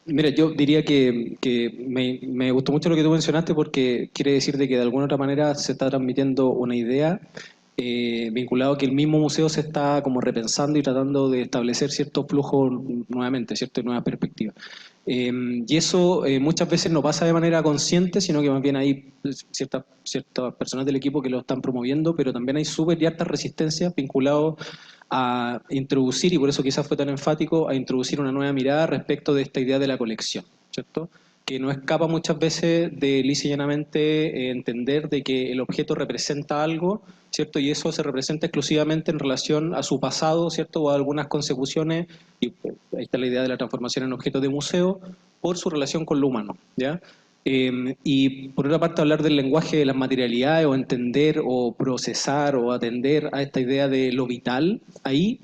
Speaker 5: Mira, yo diría que me gustó mucho lo que tú mencionaste, porque quiere decir de que de alguna otra manera se está transmitiendo una idea vinculado a que el mismo museo se está como repensando y tratando de establecer ciertos flujos nuevamente, ciertas nuevas perspectivas. Y eso muchas veces no pasa de manera consciente, sino que más bien hay ciertas personas del equipo que lo están promoviendo, pero también hay súper y hartas resistencias vinculadas a introducir, y por eso quizás fue tan enfático, a introducir una nueva mirada respecto de esta idea de la colección, ¿cierto? Que no escapa muchas veces de lisa y llanamente entender de que el objeto representa algo, ¿cierto? Y eso se representa exclusivamente en relación a su pasado, ¿cierto? O a algunas consecuciones, y ahí está la idea de la transformación en objeto de museo, por su relación con lo humano, ¿ya? Y por otra parte hablar del lenguaje de las materialidades o entender o procesar o atender a esta idea de lo vital, ahí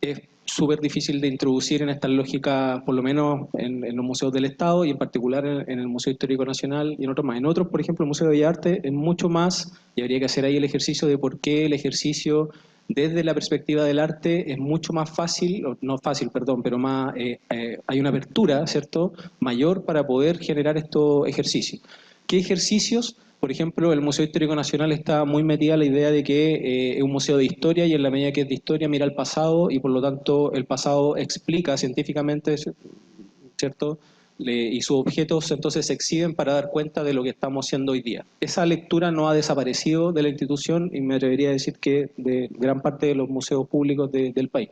Speaker 5: es súper difícil de introducir en esta lógica, por lo menos en los museos del Estado y en particular en el Museo Histórico Nacional y en otros más. En otros, por ejemplo, el Museo de Bellas Artes es mucho más, y habría que hacer ahí el ejercicio de por qué el ejercicio desde la perspectiva del arte es mucho más fácil, no fácil, perdón, pero más hay una apertura, ¿cierto?, mayor para poder generar estos ejercicios. ¿Qué ejercicios? Por ejemplo, el Museo Histórico Nacional está muy metida la idea de que es un museo de historia y en la medida que es de historia mira al pasado y por lo tanto el pasado explica científicamente, ¿cierto?, y sus objetos entonces se exhiben para dar cuenta de lo que estamos haciendo hoy día. Esa lectura no ha desaparecido de la institución y me atrevería a decir que de gran parte de los museos públicos del país.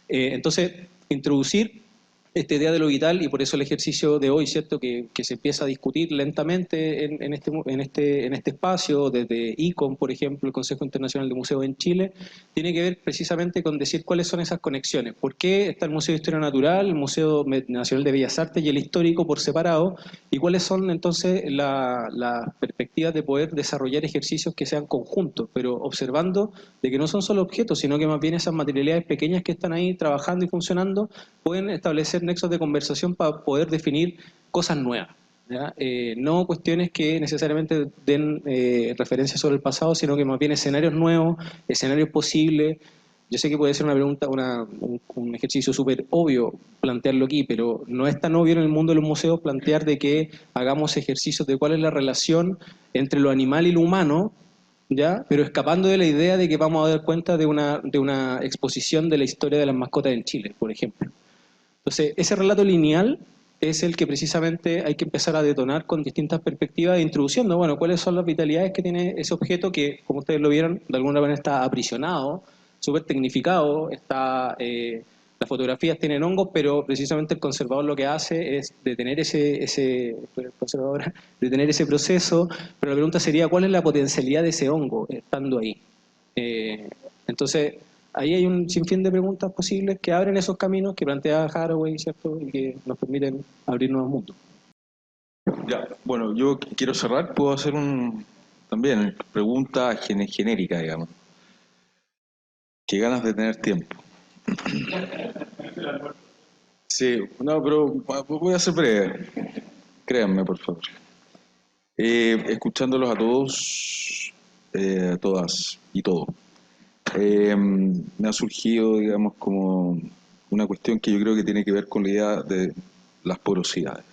Speaker 5: Entonces, introducir esta idea de lo vital, y por eso el ejercicio de hoy, ¿cierto?, que se empieza a discutir lentamente en este espacio, desde ICOM, por ejemplo, el Consejo Internacional de Museos en Chile, tiene que ver precisamente con decir cuáles son esas conexiones. ¿Por qué está el Museo de Historia Natural, el Museo Nacional de Bellas Artes y el Histórico por separado? ¿Y cuáles son entonces las perspectivas de poder desarrollar ejercicios que sean conjuntos, pero observando de que no son solo objetos, sino que más bien esas materialidades pequeñas que están ahí trabajando y funcionando pueden establecer nexos de conversación para poder definir cosas nuevas, ¿ya? No cuestiones que necesariamente den referencia sobre el pasado, sino que más bien escenarios nuevos, escenarios posibles. Yo sé que puede ser una pregunta, un ejercicio súper obvio plantearlo aquí, pero no es tan obvio en el mundo de los museos plantear de que hagamos ejercicios de cuál es la relación entre lo animal y lo humano, ¿ya? Pero escapando de la idea de que vamos a dar cuenta de una exposición de la historia de las mascotas en Chile, por ejemplo. Entonces, ese relato lineal es el que precisamente hay que empezar a detonar con distintas perspectivas, introduciendo, bueno, cuáles son las vitalidades que tiene ese objeto que, como ustedes lo vieron, de alguna manera está aprisionado, súper tecnificado, las fotografías tienen hongos, pero precisamente el conservador lo que hace es detener detener ese proceso, pero la pregunta sería, ¿cuál es la potencialidad de ese hongo estando ahí? Entonces, ahí hay un sinfín de preguntas posibles que abren esos caminos que plantea Haraway, ¿cierto?, y que nos permiten abrir nuevos mundos.
Speaker 10: Ya, bueno, yo quiero cerrar, puedo hacer también pregunta genérica, digamos. Qué ganas de tener tiempo. Sí, no, pero voy a ser breve. Créanme, por favor. Escuchándolos a todos, todas y todo. Me ha surgido, digamos, como una cuestión que yo creo que tiene que ver con la idea de las porosidades,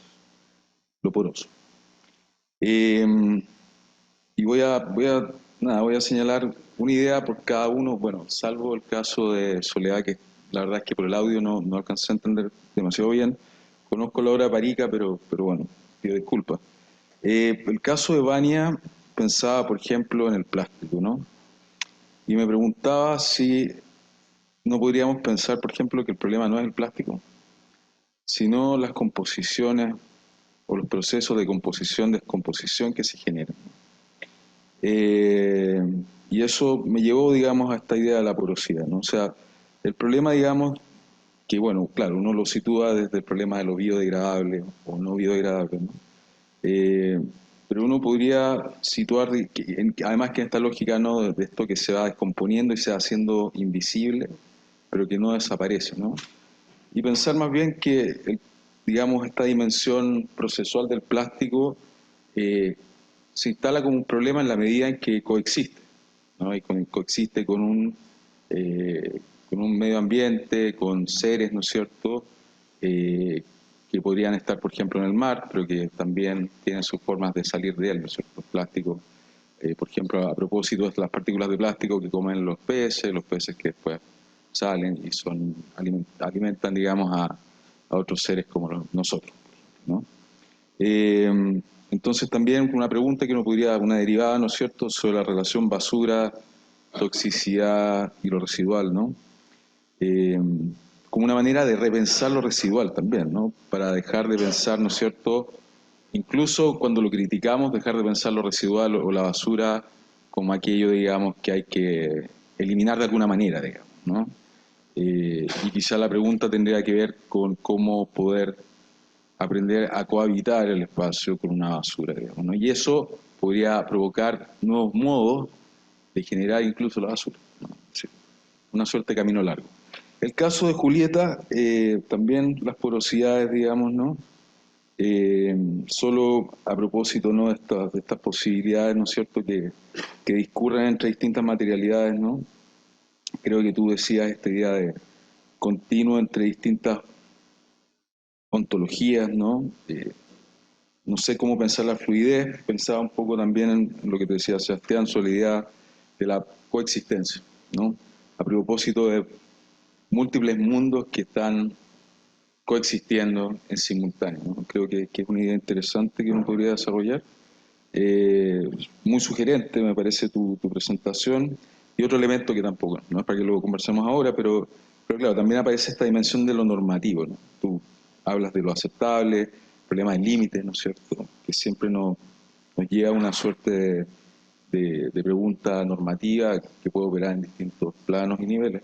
Speaker 10: lo poroso. Y voy a señalar una idea por cada uno, bueno, salvo el caso de Soledad, que la verdad es que por el audio no alcancé a entender demasiado bien. Conozco la obra de Parica, pero bueno, pido disculpas. El caso de Vania, pensaba, por ejemplo, en el plástico, ¿no? Y me preguntaba si no podríamos pensar, por ejemplo, que el problema no es el plástico, sino las composiciones o los procesos de composición, descomposición que se generan. Y eso me llevó, digamos, a esta idea de la porosidad, ¿no? O sea, el problema, digamos, que bueno, claro, uno lo sitúa desde el problema de lo biodegradable o no biodegradable, ¿no? Pero uno podría situar, además que en esta lógica, ¿no?, de esto que se va descomponiendo y se va haciendo invisible, pero que no desaparece, ¿no? Y pensar más bien que, digamos, esta dimensión procesual del plástico se instala como un problema en la medida en que coexiste, ¿no? Y coexiste con un medio ambiente, con seres, ¿no es cierto?, que podrían estar, por ejemplo, en el mar, pero que también tienen sus formas de salir de él, ¿no es cierto? El plástico, por ejemplo, a propósito de las partículas de plástico que comen los peces que después salen y alimentan, digamos, a otros seres como nosotros. ¿no? Entonces también una pregunta que uno podría, una derivada, ¿no es cierto?, sobre la relación basura, toxicidad y lo residual, ¿no? Como una manera de repensar lo residual también, ¿no? Para dejar de pensar, ¿no es cierto?, incluso cuando lo criticamos, dejar de pensar lo residual o la basura como aquello, digamos, que hay que eliminar de alguna manera, digamos, ¿no? Y quizá la pregunta tendría que ver con cómo poder aprender a cohabitar el espacio con una basura, digamos, ¿no? Y eso podría provocar nuevos modos de generar incluso la basura, ¿no? Sí, una suerte de camino largo. El caso de Julieta, también las porosidades, digamos, ¿no? Solo a propósito, ¿no?, de estas posibilidades, ¿no es cierto?, que discurren entre distintas materialidades, ¿no? Creo que tú decías esta idea de continuo entre distintas ontologías, ¿no? No sé cómo pensar la fluidez, pensaba un poco también en lo que te decía Sebastián sobre la idea de la coexistencia, ¿no? A propósito de múltiples mundos que están coexistiendo en simultáneo, ¿no? Creo que es una idea interesante que uno podría desarrollar. Muy sugerente me parece tu presentación, y otro elemento que tampoco, no es para que lo conversemos ahora, pero claro, también aparece esta dimensión de lo normativo, ¿no? Tú hablas de lo aceptable, problemas de límites, ¿no es cierto?, que siempre nos lleva a una suerte de pregunta normativa que puede operar en distintos planos y niveles.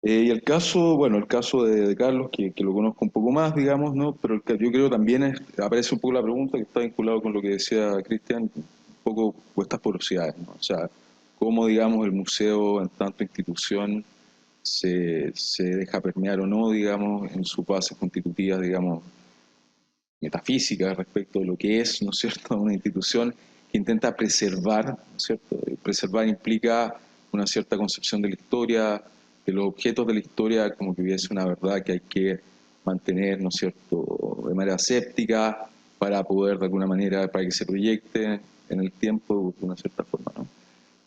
Speaker 10: Y el caso, bueno, el caso de Carlos, que lo conozco un poco más, digamos, ¿no? Pero yo creo también aparece un poco la pregunta que está vinculado con lo que decía Cristian, un poco estas porosidades, ¿no? O sea, cómo, digamos, el museo en tanto institución se deja permear o no, digamos, en sus bases constitutivas, digamos, metafísicas respecto de lo que es, ¿no es cierto?, una institución que intenta preservar, ¿no es cierto? Preservar implica una cierta concepción de la historia, de los objetos de la historia, como que hubiese una verdad que hay que mantener, ¿no es cierto?, de manera séptica para poder, de alguna manera, para que se proyecte en el tiempo de una cierta forma, ¿no?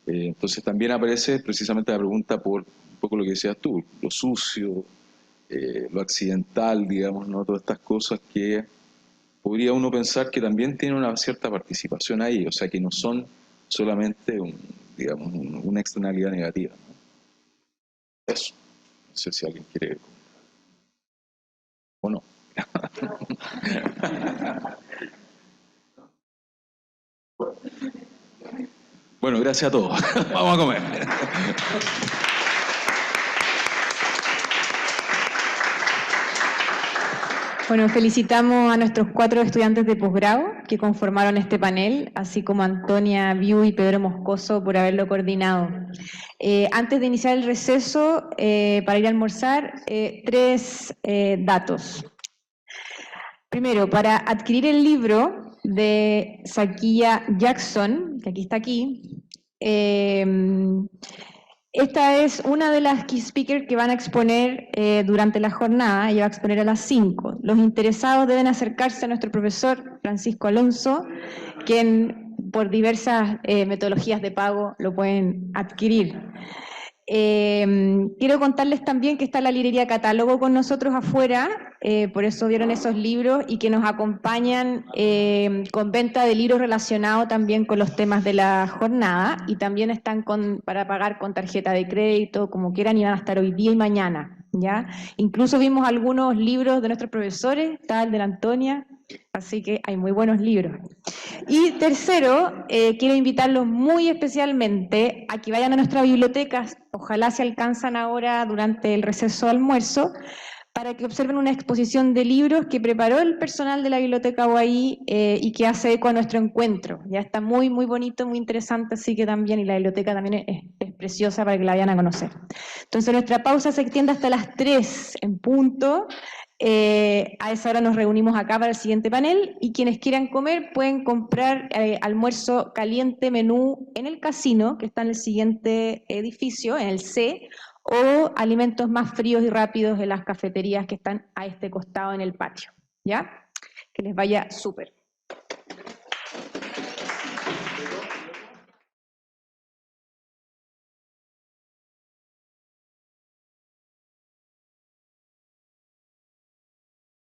Speaker 10: Entonces también aparece precisamente la pregunta por un poco lo que decías tú, lo sucio, lo accidental, digamos, ¿no? Todas estas cosas que podría uno pensar que también tienen una cierta participación ahí, o sea, que no son solamente digamos, una externalidad negativa, ¿no? Eso. No sé si alguien quiere o no. Bueno, gracias a todos. Vamos a comer.
Speaker 11: Bueno, felicitamos a nuestros 4 estudiantes de posgrado que conformaron este panel, así como a Antonia Viu y Pedro Moscoso por haberlo coordinado. Antes de iniciar el receso, para ir a almorzar, 3 datos. Primero, para adquirir el libro de Zakiya Jackson, que está aquí, esta es una de las key speakers que van a exponer durante la jornada. Ella va a exponer a las 5. Los interesados deben acercarse a nuestro profesor Francisco Alonso, quien por diversas metodologías de pago lo pueden adquirir. Quiero contarles también que está la librería Catálogo con nosotros afuera, por eso vieron esos libros, y que nos acompañan con venta de libros relacionados también con los temas de la jornada, y también están para pagar con tarjeta de crédito, como quieran, y van a estar hoy día y mañana, ¿ya? Incluso vimos algunos libros de nuestros profesores, está el de la Antonia, así que hay muy buenos libros. Y tercero, quiero invitarlos muy especialmente a que vayan a nuestra biblioteca, ojalá se alcanzan ahora durante el receso de almuerzo, para que observen una exposición de libros que preparó el personal de la Biblioteca UAI y que hace eco a nuestro encuentro. Ya está muy, muy bonito, muy interesante, así que también, y la biblioteca también es preciosa para que la vayan a conocer. Entonces nuestra pausa se extiende hasta las 3 en punto. A esa hora nos reunimos acá para el siguiente panel, y quienes quieran comer pueden comprar almuerzo caliente menú en el casino, que está en el siguiente edificio, en el C, o alimentos más fríos y rápidos en las cafeterías que están a este costado en el patio, ¿ya? Que les vaya súper.